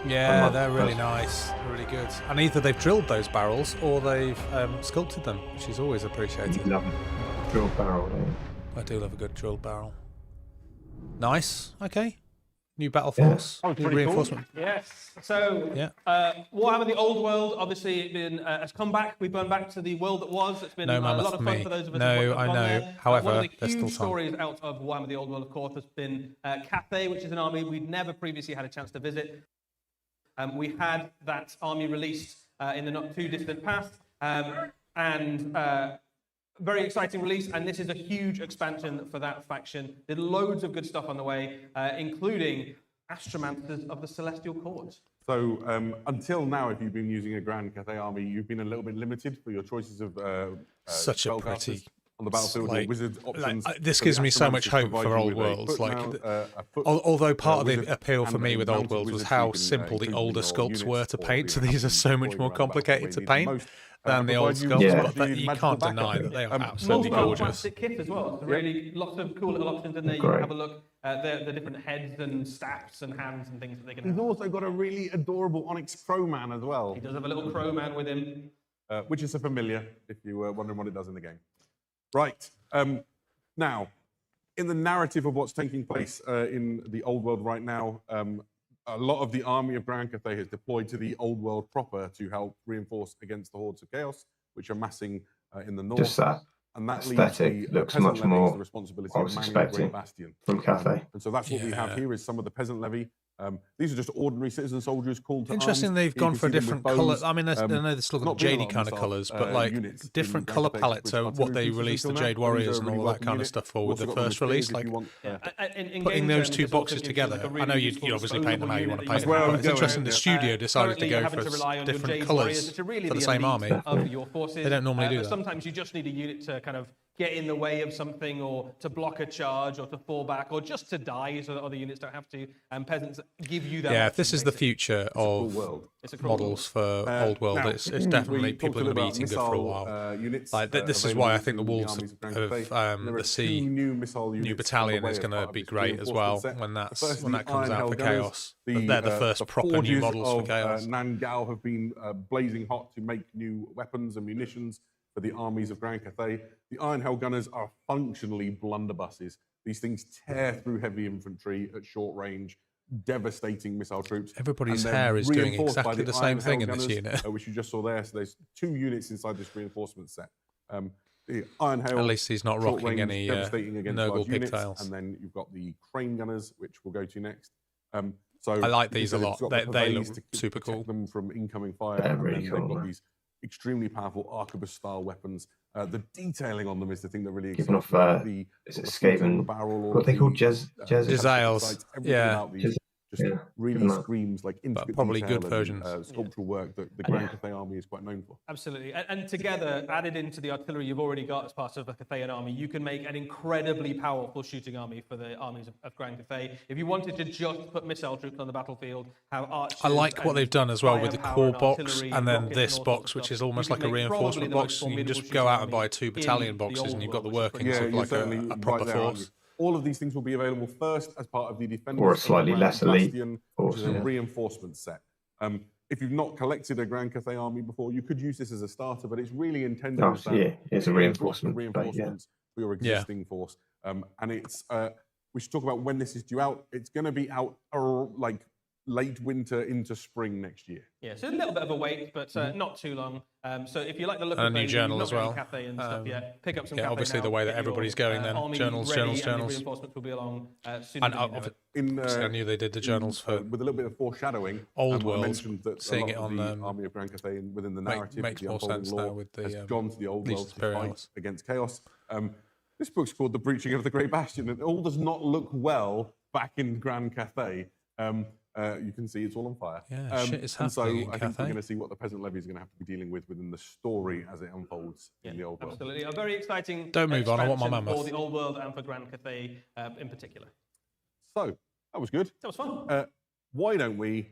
Yeah, they're really nice. Really good. And either they've drilled those barrels or they've sculpted them, which is always appreciated. You love a drilled barrel, don't you? I do love a good drilled barrel. Nice. Okay. New battle force. Oh, New pretty reinforcement. Cool. Yes. So, Warhammer the Old World, obviously, has come back. We've gone back to the world that was. It's been No a Mammoth lot of for fun me. for those of us No, who have I gone know. there. However, one of the there's still huge time. stories out of Warhammer the Old World, of course, has been Cathay, which is an army we'd never previously had a chance to visit. We had that army released in the not too distant past, very exciting release, and this is a huge expansion for that faction. There's loads of good stuff on the way, including Astromancers of the Celestial Court. So until now, if you've been using a Grand Cathay army, you've been a little bit limited for your choices of Such a spellcasters pretty on the battlefield, or wizard options. this So gives the me so much Astromancers hope provide for you Old with a Worlds. foot Like, mount, a foot, although part of wizard the appeal for and me a with Old mounted Worlds was wizard how you can, simple the include in older your sculpts units were to or paint. So you these are have so them much deployed more around the complicated to battle where you need paint them most, than the and old provide you sculpts, with but the you magical can't deny backup. that they are Multiple absolutely gorgeous. plastic kit as well. It's really lots of cool little options in there. You Great. can have a look at the different heads and staffs and hands and things that they can He's have. also got a really adorable Onyx Crowman as well, He does have a little crow man with him. which is a familiar if you were wondering what it does in the game. Right. Now, in the narrative of what's taking place in the Old World right now, a lot of the army of Grand Cathay has deployed to the Old World proper to help reinforce against the hordes of chaos, which are massing in the north. Just that and that aesthetic leaves the looks peasant much levies more the responsibility what I of was manning the Great expecting Bastion. from Cathay. And so that's what we have Yeah. here is some of the peasant levy. These are just ordinary citizen soldiers called to Interesting, arms. they've You gone can for a see them with different colour. bows. I mean, I know they're still got not the been a jadey lot kind of of colours, missile, but like units different in colour Grand palettes Cathay, are which what they artillery released the pieces until Jade now. These Warriors are and really all that welcome kind of unit. stuff for We've with also the got first spears release. if Like you want. In putting game those terms, two this also boxes gives you together. like a I really know you useful obviously paint them how you want to disposable paint That's where I them, was but it's going, interesting the yeah. studio decided to Currently, you're go having for to rely on your different Jade Warriors, colours which are really for the the same elite army. of your forces. They don't normally do but that. Sometimes you just need a unit to kind of get in the way of something, or to block a charge, or to fall back, or just to die so that other units don't have to. And peasants give you that. Yeah, option, if this is the basically. future of models for Old World, now, it's definitely we people are talked going to be about eating good for a missile, while. units, Like this is why I think the available Wolves to the armies of of Grand Cathay. There are the Sea two new missile units new on the battalion way is as going part to of be this great as well reinforcement set. when The first is that the comes Iron out Hell for Gunners. Chaos. They're the first proper new forges models for of, Chaos. Nangao have been blazing hot to make new weapons and munitions for the armies of Grand Cathay. The Iron Hell Gunners are functionally blunderbusses. These things tear through heavy infantry at short range, devastating missile troops. Everybody's hair is doing reinforced by exactly the same Iron thing Hell in this Gunners, unit. which you just saw there. So there's 2 units inside this reinforcement set. The Iron Hail, At least he's not short rocking range, any devastating against Nurgle large units, pigtails. and then you've got the Crane Gunners, which we'll go to next. So I like you can these see a that lot. it's got They the look purveyors to super protect cool. them from incoming fire, They're and really then they've cool, got man. these extremely powerful arquebus-style weapons. The detailing on them is the thing that really excites Giving me. off, The is it flutes on the Skaven? barrel, What are they called? Jezzails? Jezzails, everything yeah. about these just Yeah, really good enough. screams like intricate probably detail good and, versions. sculptural work that the Grand Cathay army is quite known for. Absolutely. And together, added into the artillery you've already got as part of the Cathayan army, you can make an incredibly powerful shooting army for the armies of Grand Cathay. If you wanted to just put missile troops on the battlefield, have archers... I like what they've done as well with the firepower core and box artillery and then rockets this and all box, sorts of which stuff, is almost you like can a make probably reinforcement the most box. You can formidable just go shooting out and buy army 2 in battalion the boxes old and you've got the world. workings Yeah, of you're like certainly a right proper there, aren't force. you? All of these things will be available first as part of the Defenders Or a of the slightly Grand less elite Bastion, force, which is a yeah. reinforcement set. If you've not collected a Grand Cathay army before, you could use this as a starter, but it's really intended Oh, as yeah, it's a block of reinforcement, but yeah. reinforcements for your existing force. And it's we should talk about when this is due out. It's going to be out like late winter into spring next year. Yeah, so a little bit of a wait, but not too long. So if you like the look And a of new those, journal you've as not got well. any Cathay and stuff yet, pick up some Yeah, Cathay obviously now, the way that get your, everybody's going then. army Journals, ready, journals, and your journals. reinforcements will be along soon. And In, I knew they did the journals for with a little bit of foreshadowing. Old I World, mentioned that seeing a lot it of on the army of Grand Cathay within the narrative, makes the more unfolding sense lore, now with the has gone to the Old World Legions to fight Imperialis. against Chaos. This book's called The Breaching of the Great Bastion, and it all does not look well back in Grand Cathay. You can see it's all on fire. Yeah, shit is and so happening in I think Cathay. we're going to see what the peasant levy is going to have to be dealing with within the story as it unfolds in the Old World. Absolutely, a very exciting Don't move on, I want my expansion mammoth. for the Old World and for Grand Cathay in particular. So that was good. That was fun. Why don't we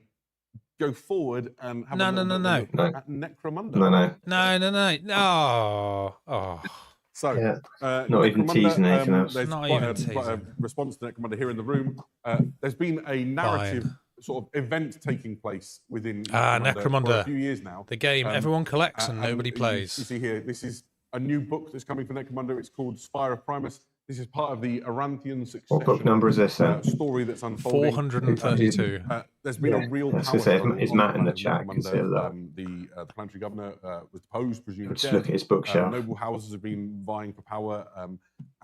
go forward and have No, a no, little no, bit of a no. look at Necromunda? No. Oh. So, Not even Necromunda, teasing anything else. There's Not quite even a response to Necromunda here in the room. There's been a narrative sort of event taking place within Necromunda. for a few years now. The game everyone collects and nobody plays. You see here, this is a new book that's coming for Necromunda. It's called Spire of Primus. This is part of the Aranthian succession. What book number is this? Story that's unfolding. 432. There's been a real power struggle is on Matt the in the planet chat? I can see Necromunda. that. The planetary governor was deposed, presumed Let's dead. look at his bookshelf. Noble houses have been vying for power,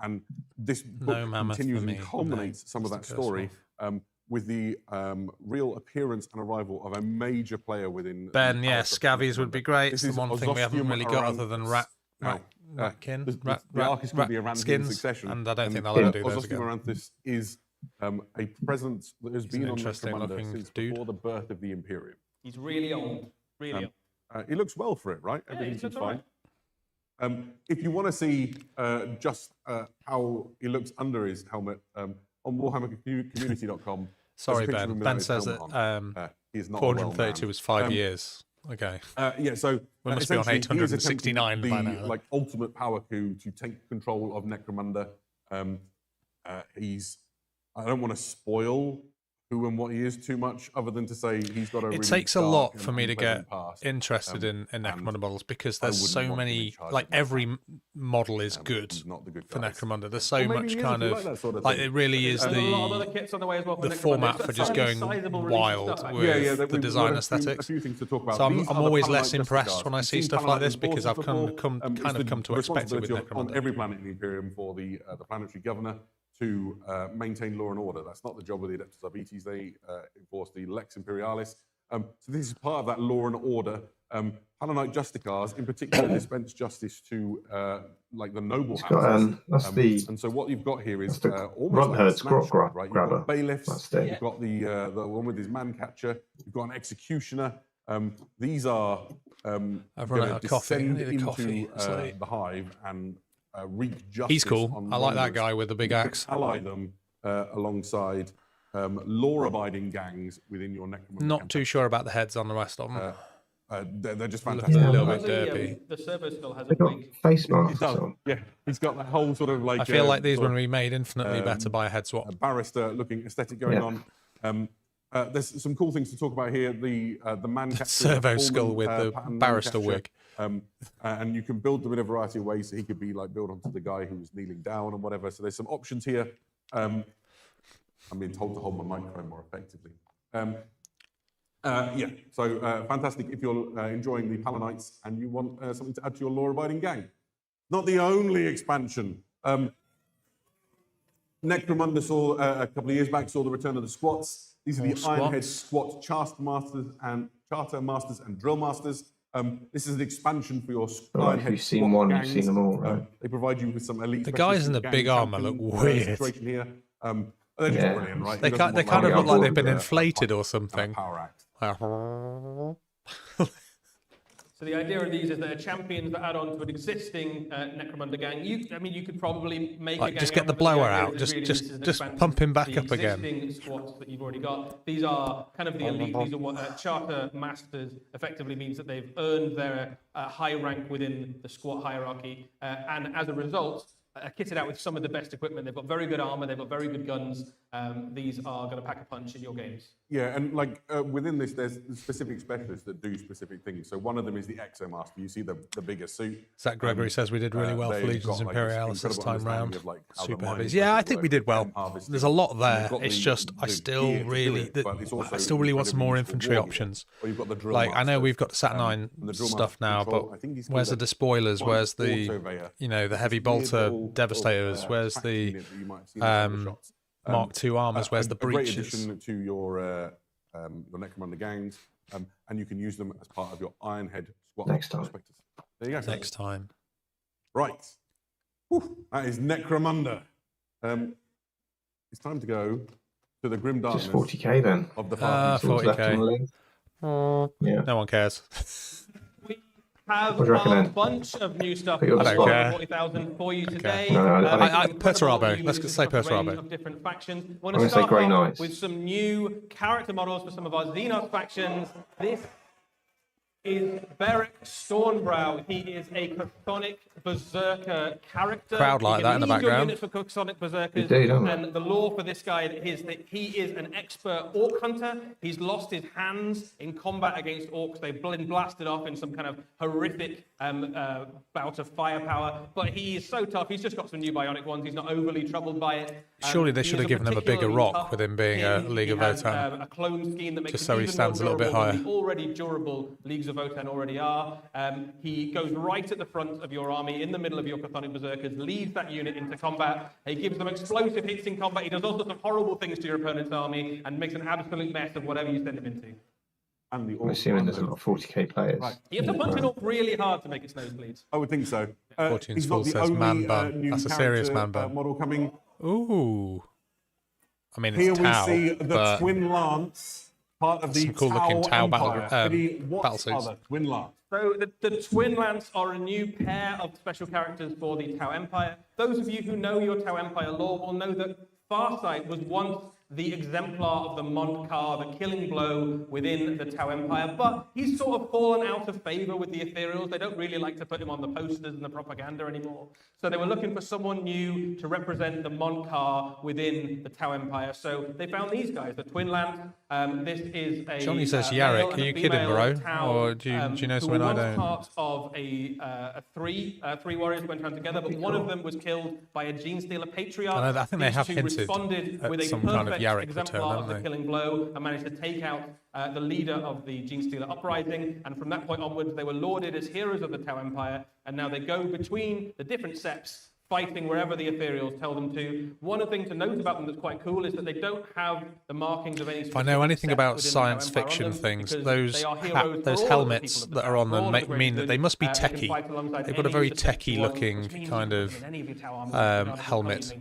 and this book No mammoth continues for me. and culminates some of that Just to curse story with the real appearance and arrival of a major player within. Ben, the yeah, power structure of Scavies would be great. It's This the is one thing we haven't Ozostium really got other than Aranthus. ratkin, The arc is called the Aranthian skins, succession, and I don't think they'll ever do those Ozostium again. Aranthus is a presence that has He's an been on interesting Necromunda looking since dude. before the birth of the Imperium. He's really old. Really old. He looks well for it, right? Yeah, Everything he seems looks all fine. If you want to see just how he looks under his helmet, on WarhammerCommunity.com. Sorry, Ben. Ben says that he is not 432 was 5 years. Okay. Yeah, so We must be on essentially, he is attempting 869 by the now. like ultimate power coup to take control of Necromunda. I don't want to spoil who and what he is too much, other than to say he's got a. It really takes a dark lot and for me to unpleasant get past. interested in Necromunda models because there's wouldn't so want him in many, charge like of my every model is good he's not the good for guys. Necromunda. There's so Or maybe much he is kind if you of, like that sort of like thing. it really is There's a lot of other the kits on the way as well. the Necromunda. format It's a for just fairly going sizable release of wild stuff, with actually. the we've design got a aesthetics. few things to talk about. So I'm These are the always Palamite less Justice impressed Guards. when I You've see seen stuff Palamite like this Enforcers because I've before. kind It's of the come to expect it with responsibility on Necromunda. every planet in the Imperium for the planetary governor to maintain law and order. That's not the job of the Adeptus Arbites. They enforce the Lex Imperialis. So this is part of that law and order. Palamite Justicars, in particular, dispense justice to like the noble houses. That's the. And so what you've got here is the almost like a Rodherd snatch Scrot right? You've grabber. got bailiffs. That's the. You've got the one with his man catcher. You've got an executioner. These are I've run going out to of coffee. I descend need a into coffee. It's late. the hive and wreak justice. He's cool. On I like that wrongdoers. guy with the big You can axe. ally them alongside law-abiding gangs within your Necromunda. Not too sure about the heads on the rest of them. They're just Looking fantastic. a little bit derpy. The servo skull has a They've got wig. face He masks does. on. Yeah, he's got that whole sort of like. I feel like these sort would of, be made infinitely better by a head swap. a barrister-looking aesthetic going on. There's some cool things to talk about here. The man Servo skull with the barrister wig. And you can build them in a variety of ways. So he could be like built onto the guy who's kneeling down and whatever. So there's some options here. I'm being told to hold my microphone more effectively. Yeah, so fantastic if you're enjoying the Palanites and you want something to add to your law-abiding gang. Not the only expansion. Necromunda saw a couple of years back saw the return of the squats. These are the Ironhead squat charter masters and drill masters. This is an expansion for your Ironhead. If you've seen one, you've seen them all, right? They provide you with some elite. The guys in the big armor look weird. Situation here. They're just brilliant, right? They kind of look like they've been inflated or something. Power act. So the idea of these is they're champions that add on to an existing Necromunda gang. You could probably make a gang just get the blower out. Just pump him back up again. The existing squads that you've already got. These are kind of the elite. These are what charter masters effectively means that they've earned their high rank within the squat hierarchy, and as a result, kitted out with some of the best equipment. They've got very good armor. They've got very good guns. These are going to pack a punch in your games. Yeah, and like within this, there's specific specialists that do specific things. So one of them is the Exomaster. You see the bigger suit. Zach Gregory says we did really well for Legions Imperialis this time round. Super heavies. Yeah, I think we did well. There's a lot there. It's just I still really want some more infantry options. Like I know we've got the Saturnine stuff now, but where's the despoilers? Where's the the heavy bolter devastators? Where's the Mark II armors? Where's the breaches? Great addition to your Necromunda gangs, and you can use them as part of your Ironhead squad. Next time. There you go. Next time. Right. Whew, that is Necromunda. It's time to go to the grim darkness. Just 40k then. Of the 40k. Yeah. No one cares. Have What do you a recommend? bunch of new stuff. I don't care. 40,000 for you today. No, Perturabo. Let's say Perturabo. Of different factions. I'm going to say Grey Knights. With some new character models for some of our Xenos factions. This is Beric Stormbrow. He is a Chthonic Berserker character. Crowd like that in the background. For Chthonic Berserkers. Indeed, And the lore for this guy is that he is an expert orc hunter. He's lost his hands in combat against orcs. They've been blasted off in some kind of horrific bout of firepower. But he is so tough. He's just got some new bionic ones. He's not overly troubled by it. Surely they should have given him a bigger rock with him being a League of Votan. A clone scheme that makes just so he even stands a more little bit durable higher. than the already durable Leagues of Votan already are. He goes right at the front of your army, in the middle of your Chthonic Berserkers, leads that unit into combat. He gives them explosive hits in combat. He does all sorts of horrible things to your opponent's army and makes an absolute mess of whatever you send him into. And the I'm assuming there's a lot of 40k players. Right. You have to punch it up really hard to make its nosebleeds. I would think so. Fortune's he's not Fool the says only man bun. new That's a serious character, man bun. model coming. Ooh. I mean, Here it's we Tau, see the but Twin Lance, part of the some cool looking Tau Empire. Eddie, what battle suits. are the Twin Lance? So the Twin Lance are a new pair of special characters for the Tau Empire. Those of you who know your Tau Empire lore will know that Farsight was once the exemplar of the Montcar, the killing blow within the Tau Empire, but he's sort of fallen out of favor with the Ethereals. They don't really like to put him on the posters and the propaganda anymore. So they were looking for someone new to represent the Montcar within the Tau Empire. So they found these guys, the Twin Lance. This is a Johnny says male Yarrick. and Are a you kidding, female bro? Tau, Or do you know who something were I once don't? part of a three warriors went around together, but one of them was killed by a gene stealer patriarch. I think they These have two hinted responded at with a some kind of perfect Yarrick exemplar return, of the haven't they? killing blow and managed to take out the leader of the gene stealer uprising. And from that point onwards, they were lauded as heroes of the Tau Empire. And now they go between the different septs, fighting wherever the Ethereals tell them to. One thing to note about them that's quite cool is that they don't have the markings of any. If I know anything about science fiction things, those helmets that are on them mean that they must be techie. They've got a very techie looking kind of helmet.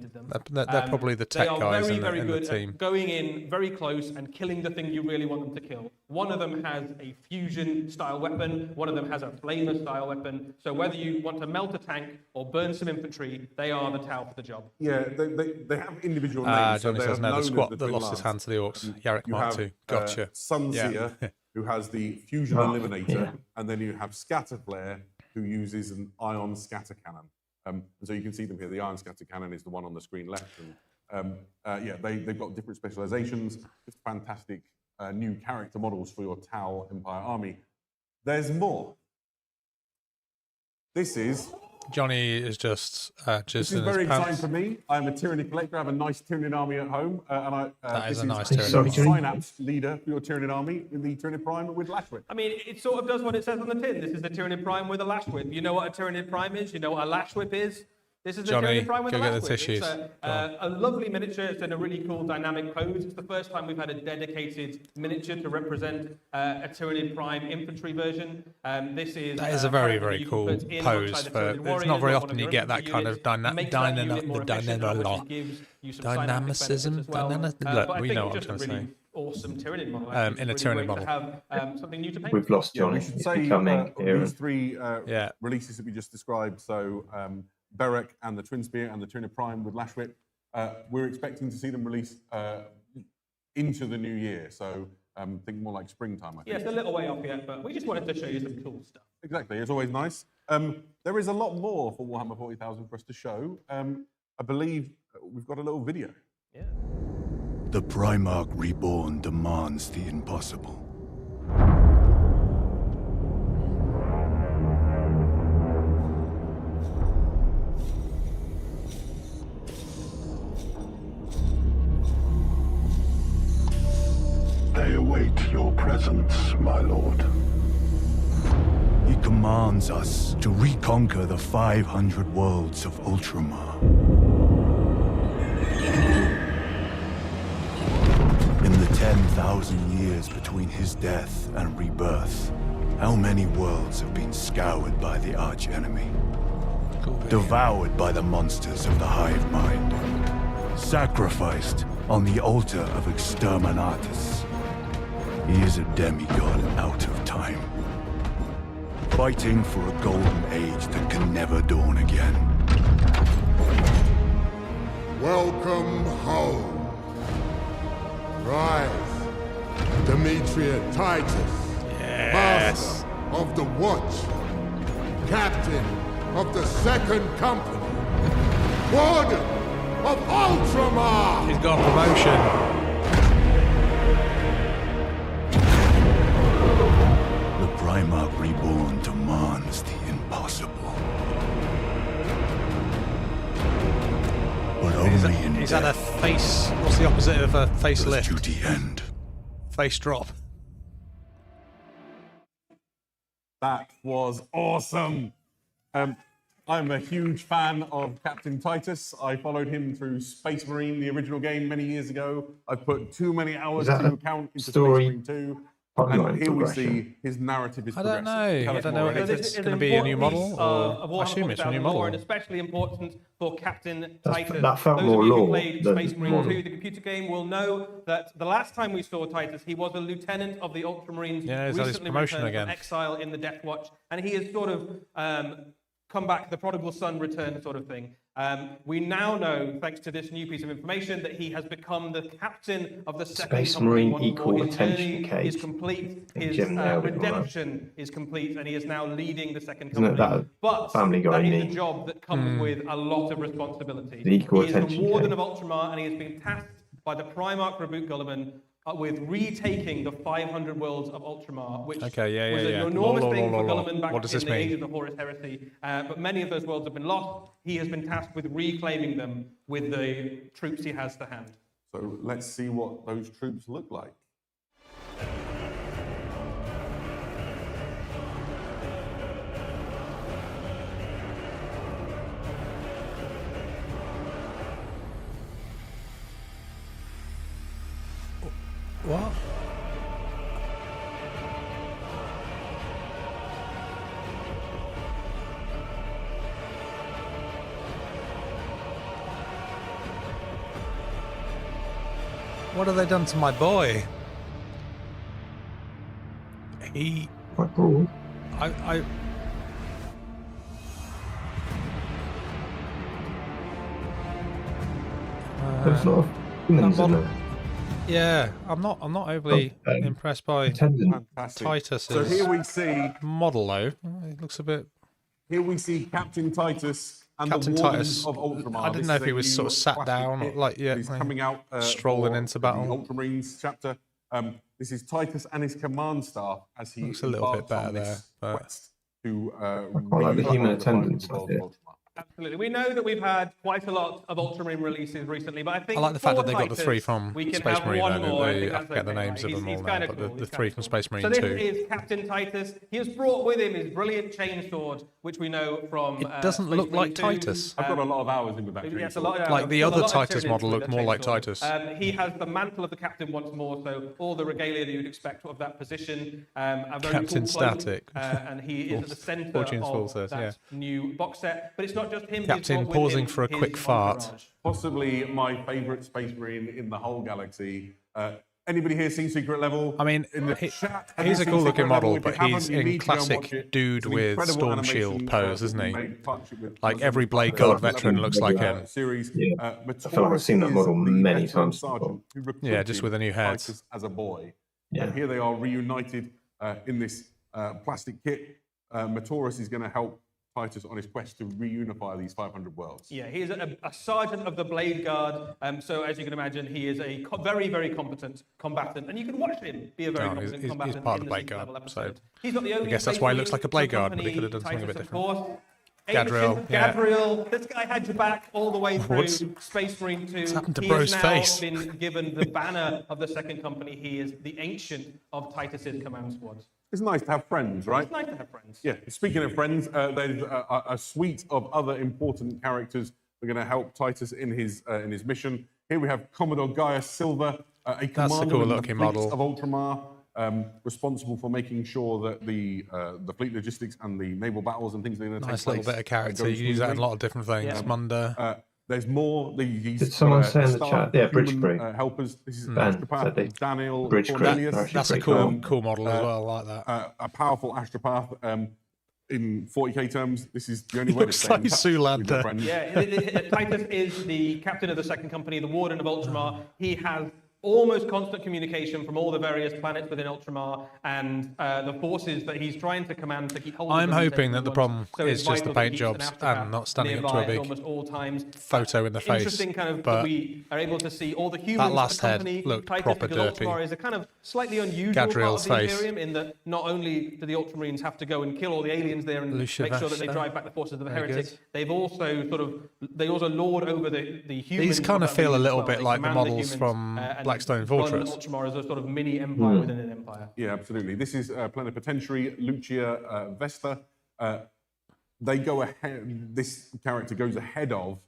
They're probably the tech guys in the team. Going in very close and killing the thing you really want them to kill. One of them has a fusion-style weapon. One of them has a flamer-style weapon. So whether you want to melt a tank or burn some infantry, they are the Tau for the job. Yeah, they have individual names. Johnny says, no, the squat that Twin lost his Lance. hand to the Orcs. Yarrick Mark II. Gotcha. Sunseer, who has the fusion eliminator, and then you have Scatterflare, who uses an ion scatter cannon. And so you can see them here. The ion scatter cannon is the one on the screen left. And they've got different specializations. Just fantastic new character models for your Tau Empire army. There's more. This is... Johnny is just this is very exciting for me. I'm a Tyranid collector. I have a nice Tyranid army at home. That is a nice Tyranid. Synapse leader for your Tyranid army in the Tyranid Prime with Lash Whip. I mean, it sort of does what it says on the tin. This is the Tyranid Prime with a Lash Whip. You know what a Tyranid Prime is? You know what a Lash Whip is? This is the Johnny, Tyranid Prime with a go get Lash the Whip. tissues. It's a lovely miniature. It's in a really cool dynamic pose. It's the first time we've had a dedicated miniature to represent a Tyranid Prime infantry version. That is a very, very cool pose. It's not very often you get that kind of dynamicism. Look, we know what I'm trying to say. Awesome Tyranid model. In a Tyranid model. Have something new to paint. We've lost Johnny. We should He's say becoming these three releases that we just described, so Berek and the Twin Spear and the Tyranid Prime with Lash Whip, we're expecting to see them released into the new year, so think more like springtime, I think. Yeah, it's a little way off yet, but we just wanted to show you some cool stuff. Exactly, it's always nice. There is a lot more for Warhammer 40,000 for us to show. I believe we've got a little video. Yeah. The Primarch Reborn demands the impossible. They await your presence, my lord. He commands us to reconquer the 500 worlds of Ultramar. In the 10,000 years between his death and rebirth, how many worlds have been scoured by the archenemy? Devoured by the monsters of the hive mind? Sacrificed on the altar of Exterminatus? He is a demigod out of time, fighting for a golden age that can never dawn again. Welcome home. Rise, Demetria Titus, Master of the Watch, Captain of the Second Company, Warden of Ultramar! He's got a promotion. The Primarch Reborn demands the impossible. But only in He's death had a face. What's the opposite of a facelift? duty end. Face drop. That was awesome. I'm a huge fan of Captain Titus. I followed him through Space Marine, the original game, many years ago. I've put too many hours to account into Space Marine 2. And here we see his narrative is progressing. I don't know if it's going to be a new model, or I assume it's a new model. And especially important for Captain Titus. That felt Those more of you who lore played than Space Marine model. 2, the computer game, will know that the last time we saw Titus, he was a lieutenant of the Ultramarines, Yeah, he's had his recently promotion returned again. from exile in the Death Watch, and he has sort of come back, the prodigal son return sort of thing. We now know, thanks to this new piece of information, that he has become the captain of the Second Space Company. Marine equal His attention journey cage. is complete. And His Jim nailed it all right. redemption is complete, and he is now leading the Second Isn't it Company. that But Family Guy that is meme? a job that comes with a lot of responsibility. The equal he is the attention warden cage. of Ultramar, and he has been tasked by the Primarch Reboot Gulliman with retaking the 500 worlds of Ultramar, which was an enormous thing for Gulliman back in the age of the Horus Heresy. But many of those worlds have been lost. He has been tasked with reclaiming them with the troops he has to hand. So let's see what those troops look like. What? What have they done to my boy? He... Quite broad. There's a lot of humans in there. Yeah, I'm not overly impressed by Titus's So here we see model though. It looks a bit. Here we see Captain Titus and Captain the Wardens Titus. of Ultramar. I didn't know if he was sort of sat down, or like he's coming out strolling for into battle. The Ultramarines chapter. This is Titus and his command staff as he looks a little bit better there. Quest to quite like the human attendants. Absolutely. We know that we've had quite a lot of Ultramarine releases recently, but I think I like the fact for that they got the Titus, 3 from we can Space have Marine. one more. I forget the names of them all now, but the 3 from Space Marine So this 2. is Captain Titus. He has brought with him his brilliant chainsword, which we know from. It doesn't look like Titus. I've got a lot of hours in with that chainsword. Like the other Titus model looked more like Titus. He has the mantle of the captain once more, so all the regalia that you'd expect of that position. A very Captain cool cloak, Static. and he is at the centre of that new box set. But it's not just him. Captain pausing for a quick fart. Possibly my favourite Space Marine in the whole galaxy. Anybody here seen Secret Level? I mean, he's a cool looking model, but he's in classic dude with Storm Shield pose, isn't he? Like every Blade God veteran looks like him. I feel like I've seen that model many times before. Yeah, just with a new head. As a boy. Yeah. And here they are reunited in this plastic kit. Matoris is going to help Titus on his quest to reunify these 500 worlds. Yeah, he is a sergeant of the Blade Guard, so as you can imagine, he is a very, very competent combatant, and you can watch him be a very competent combatant. He's part of in the Blade Guard, so he's not the only. I guess that's why he looks like a Blade Guard, but he could have done something a bit different. Gadriel, this guy had your back all the way through Space Marine 2. What's happened to he Bro's has face? now been given the banner of the second company. He is the ancient of Titus's command squad. It's nice to have friends, right? It's nice to have friends. Yeah. Speaking of friends, there's a suite of other important characters that are going to help Titus in his mission. Here we have Commodore Gaius Silver, a commander cool in the looking fleets model. of Ultramar, responsible for making sure that the fleet logistics and the naval battles and things that are going to take place. Nice little bit of character. You use that in a lot of different things. Yeah. Munda. There's more. Did someone say in the chat? Yeah, Bridge Crew. Helpers. This is Ben Astropath said Daniel Bridge Crew. Cornelius. That's a cool model as well. I like that. A powerful Astropath. In 40k terms, this is the only way to Looks stay in like touch Zoolander. with your friends. Yeah, Titus is the captain of the second company, the Warden of Ultramar. He has almost constant communication from all the various planets within Ultramar and the forces that he's trying to command to keep hold of. I'm them and hoping take that the them problem once. So is it's just the vital that paint he jobs keeps an and not standing up to nearby a at big almost all times. photo in the face. Interesting kind of but that we are able to see all the humans that last of the head company. looked Titus, proper because derpy. Ultramar is a kind of slightly unusual Gadriel's part of the face. Imperium in that not only do the Ultramarines have to go and kill all the aliens there and make sure that they drive back the forces of the Very heretics, good. they've also they also lord over the humans. These kind of feel a little bit They like the command models humans, from and Blackstone run Fortress. Ultramar as a sort of mini empire within an empire. Yeah, absolutely. This is Plenipotentiary Lucia Vesta. They go ahead. This character goes ahead of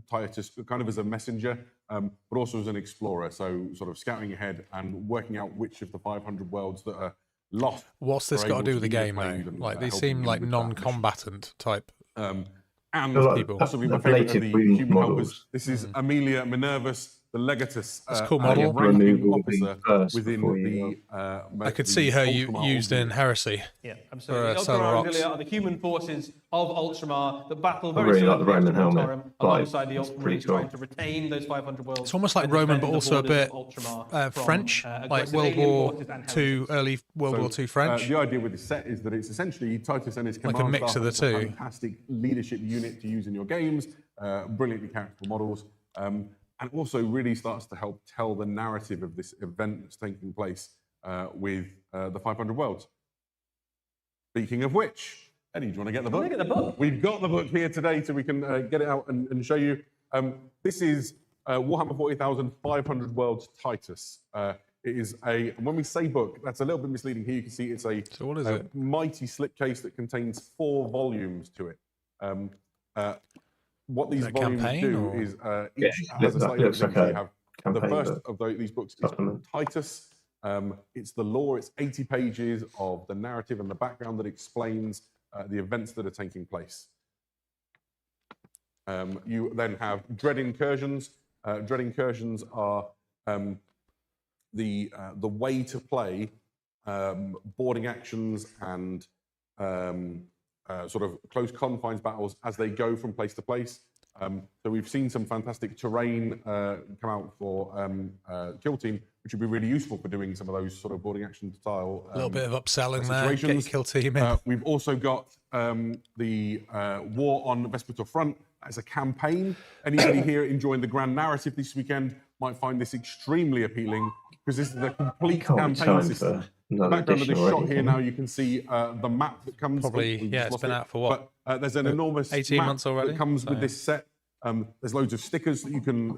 Titus, kind of as a messenger, but also as an explorer. So, sort of scouting ahead and working out which of the 500 worlds that are lost. What's this got to do with the game, though? Like they seem like non-combatant type. And people. possibly my favourite of the human helpers. This is Amelia Minervus, the Legatus. That's a cool model. Ranking officer within the. I could see her used in Heresy. Yeah, absolutely. For Solar Ultramar Ops. are the human forces of Ultramar that battle I very really similar like the Roman to helmet. Tauren, Like, alongside the it's Ultramarines pretty cool. trying to retain those 500 worlds. It's almost like and Roman, defend but the also a borders bit of Ultramar from, French, like aggressive World alien War forces and II, heretics. early World War II French. The idea with this set is that it's essentially Titus and his Like a command mix staff of the as a two. fantastic leadership unit to use in your games, brilliantly characterful models, and also really starts to help tell the narrative of this event that's taking place with the 500 Worlds. Speaking of which, Eddie, do you want to get the book? Look at the book. We've got the book here today, so we can get it out and show you. This is Warhammer 40,000 500 Worlds Titus. It is and when we say book, that's a little bit misleading. Here you can see it's a So what is it? mighty slipcase that contains 4 volumes to it. What these a volumes campaign, do or- is each has a slightly looks different like thing. a You have the campaign first book. of these books is Supplement. Titus. It's the lore. It's 80 pages of the narrative and the background that explains the events that are taking place. You then have Dread Incursions. Dread Incursions are the way to play boarding actions and sort of close confines battles as they go from place to place. So we've seen some fantastic terrain come out for Kill Team, which would be really useful for doing some of those sort of boarding action style a little bit of upselling there, situations. get your Kill Team in. We've also got the War on Vespertor Front as a campaign. Anybody here enjoying the grand narrative this weekend might find this extremely appealing, because this is a complete campaign system. Background of this shot here now, you can see the map that comes. Probably, yeah, it's been out for what? But there's an enormous 18 map months already. that comes with this set. There's loads of stickers that you can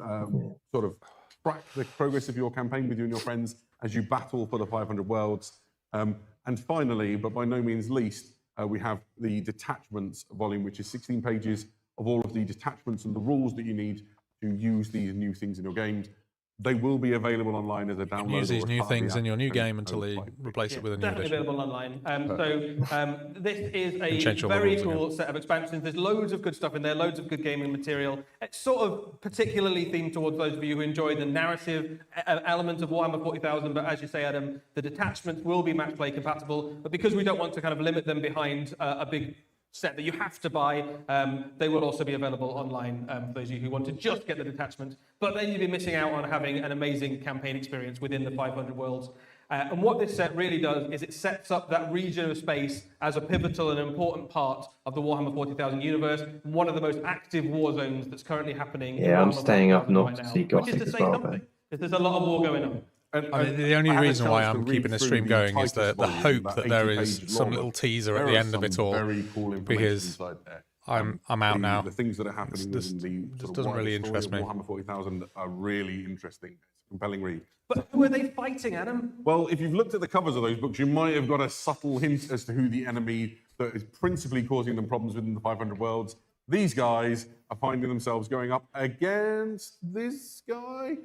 sort of track the progress of your campaign with you and your friends as you battle for the 500 worlds. And finally, but by no means least, we have the detachments volume, which is 16 pages of all of the detachments and the rules that you need to use these new things in your games. They will be available online as a download. Use these new things in your new game until they replace it with a new definitely edition. available online. This is a very cool set of expansions. There's loads of good stuff in there, loads of good gaming material. It's sort of particularly themed towards those of you who enjoy the narrative element of Warhammer 40,000, but as you say, Adam, the detachments will be match play compatible, but because we don't want to kind of limit them behind a big set that you have to buy, they will also be available online for those of you who want to just get the detachment, but then you'd be missing out on having an amazing campaign experience within the 500 worlds. And what this set really does is it sets up that region of space as a pivotal and important part of the Warhammer 40,000 universe, one of the most active war zones that's currently happening. Yeah, I'm staying up north to see Gothic as well. Because there's a lot of war going on. I mean, the only reason why I'm keeping the stream going is the hope that there is some little teaser at the end of it all, because I'm out now. The things that are happening in the doesn't really interest me. Warhammer 40,000 are really interesting. It's a compelling read. But who are they fighting, Adam? Well, if you've looked at the covers of those books, you might have got a subtle hint as to who the enemy that is principally causing them problems within the 500 worlds. These guys are finding themselves going up against this guy.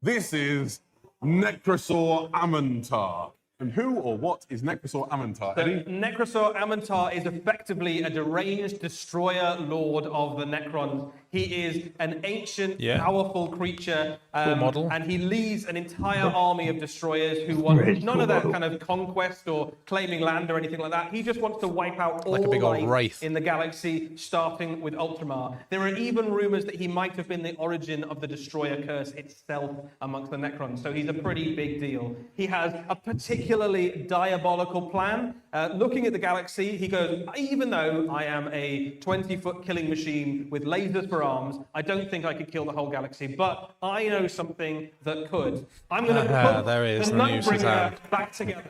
This is Necrosaur Amantar. And who or what is Necrosaur Amantar? So Necrosaur Amantar is effectively a deranged destroyer lord of the Necrons. He is an ancient, powerful creature, and he leads an entire army of destroyers who want none of that kind of conquest or claiming land or anything like that. He just wants to wipe out all life in the galaxy, starting with Ultramar. There are even rumors that he might have been the origin of the destroyer curse itself amongst the Necrons, so he's a pretty big deal. He has a particularly diabolical plan. Looking at the galaxy, he goes, even though I am a 20-foot killing machine with lasers for arms, I don't think I could kill the whole galaxy, but I know something that could. I'm going to put the Nightbringer back together.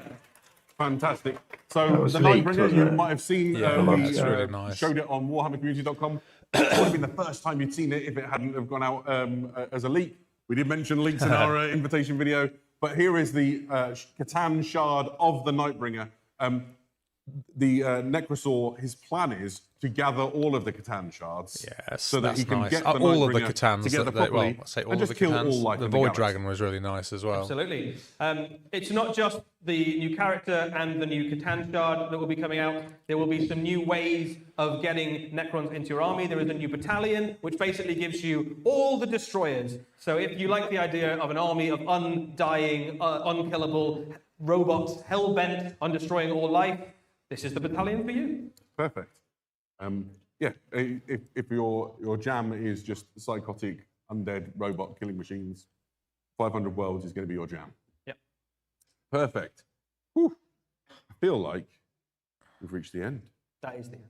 Fantastic. So the Nightbringer, you might have seen, we really nice. showed it on warhammercommunity.com. It would have been the first time you'd seen it if it hadn't have gone out as a leak. We did mention leaks in our invitation video, but here is the Catan shard of the Nightbringer. The Necrosaur, his plan is to gather all of the Catan shards, so that he can get the all of the Nightbringer Catans together properly, I say all and of just the kill all Catans. life The in Void galaxy. Dragon was really nice as well. Absolutely. It's not just the new character and the new Catan shard that will be coming out. There will be some new ways of getting Necrons into your army. There is a new battalion, which basically gives you all the destroyers. So if you like the idea of an army of undying, unkillable robots hell-bent on destroying all life, this is the battalion for you. Perfect. Yeah, if your jam is just psychotic, undead robot killing machines, 500 Worlds is going to be your jam. Yep. Perfect. Whew. I feel like we've reached the end. That is the end.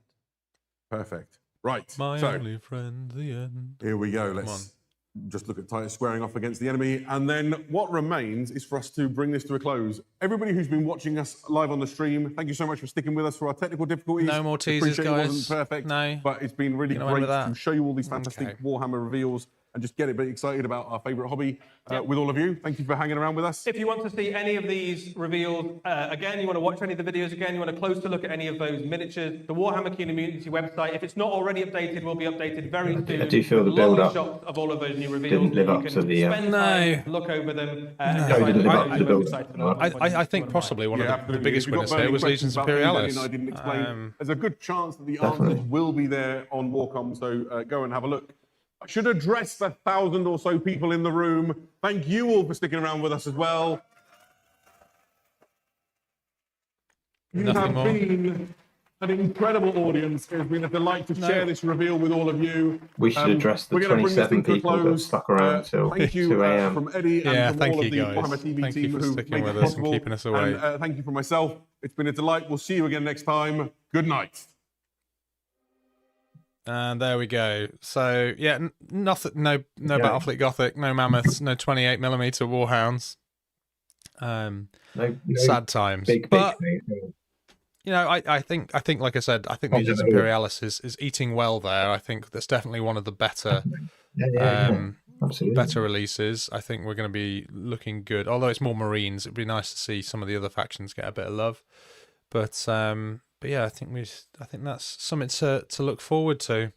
Perfect. Right. My only friend, the end. Here we go. Let's just look at Titus squaring off against the enemy. And then what remains is for us to bring this to a close. Everybody who's been watching us live on the stream, thank you so much for sticking with us for our technical difficulties. No more teasers, Appreciate guys. It wasn't perfect, no. But it's been really great to show you all these fantastic Warhammer reveals and just get a bit excited about our favourite hobby with all of you. Thank you for hanging around with us. If you want to see any of these reveals again, you want to watch any of the videos again, you want a closer look at any of those miniatures, the Warhammer Community website, if it's not already updated, will be updated very soon. I do feel the build-up shots of all of those new reveals. didn't live up to the... Spend time, look over them. didn't live up to the build-up. I think possibly one of the biggest winners here was Legions Imperialis. I didn't explain. There's a good chance that the answers will be there on Warcom, so go and have a look. I should address the 1,000 or so people in the room. Thank you all for sticking around with us as well. You Nothing have more. been an incredible audience. It's been a delight to share this reveal with all of you. We should address the we're gonna bring this 27 thing to a people that close. stuck around till Thank you 2 a.m. from Eddie and from thank all you of the guys. Warhammer TV Thank you team for who sticking made with it us and possible. keeping us awake. And thank you for myself. It's been a delight. We'll see you again next time. Good night. And there we go. So yeah, nothing. No Battlefleet Gothic. No mammoths. No 28mm warhounds. No Sad times. Big but thing. you know, I think like I said, I think Legions Imperialis is eating well there. I think that's definitely one of the better better releases. I think we're going to be looking good. Although it's more Marines, it'd be nice to see some of the other factions get a bit of love. But yeah, I think that's something to look forward to.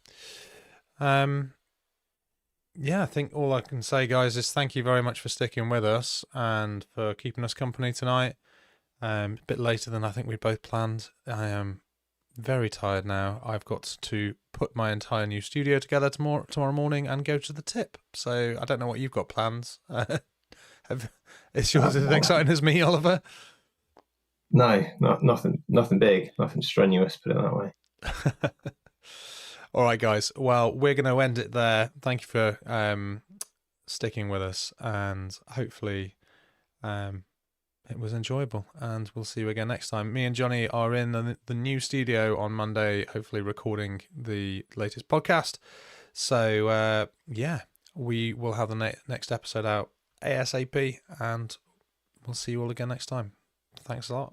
Yeah, I think all I can say, guys, is thank you very much for sticking with us and for keeping us company tonight. A bit later than I think we both planned. I am very tired now. I've got to put my entire new studio together tomorrow morning and go to the tip. So I don't know what you've got plans. Is yours as exciting as me, Oliver? No, nothing big, nothing strenuous, put it that way. All right, guys. Well, we're going to end it there. Thank you for sticking with us, and hopefully it was enjoyable, and we'll see you again next time. Me and Johnny are in the new studio on Monday, hopefully recording the latest podcast. So, yeah, we will have the next episode out ASAP, and we'll see you all again next time. Thanks a lot.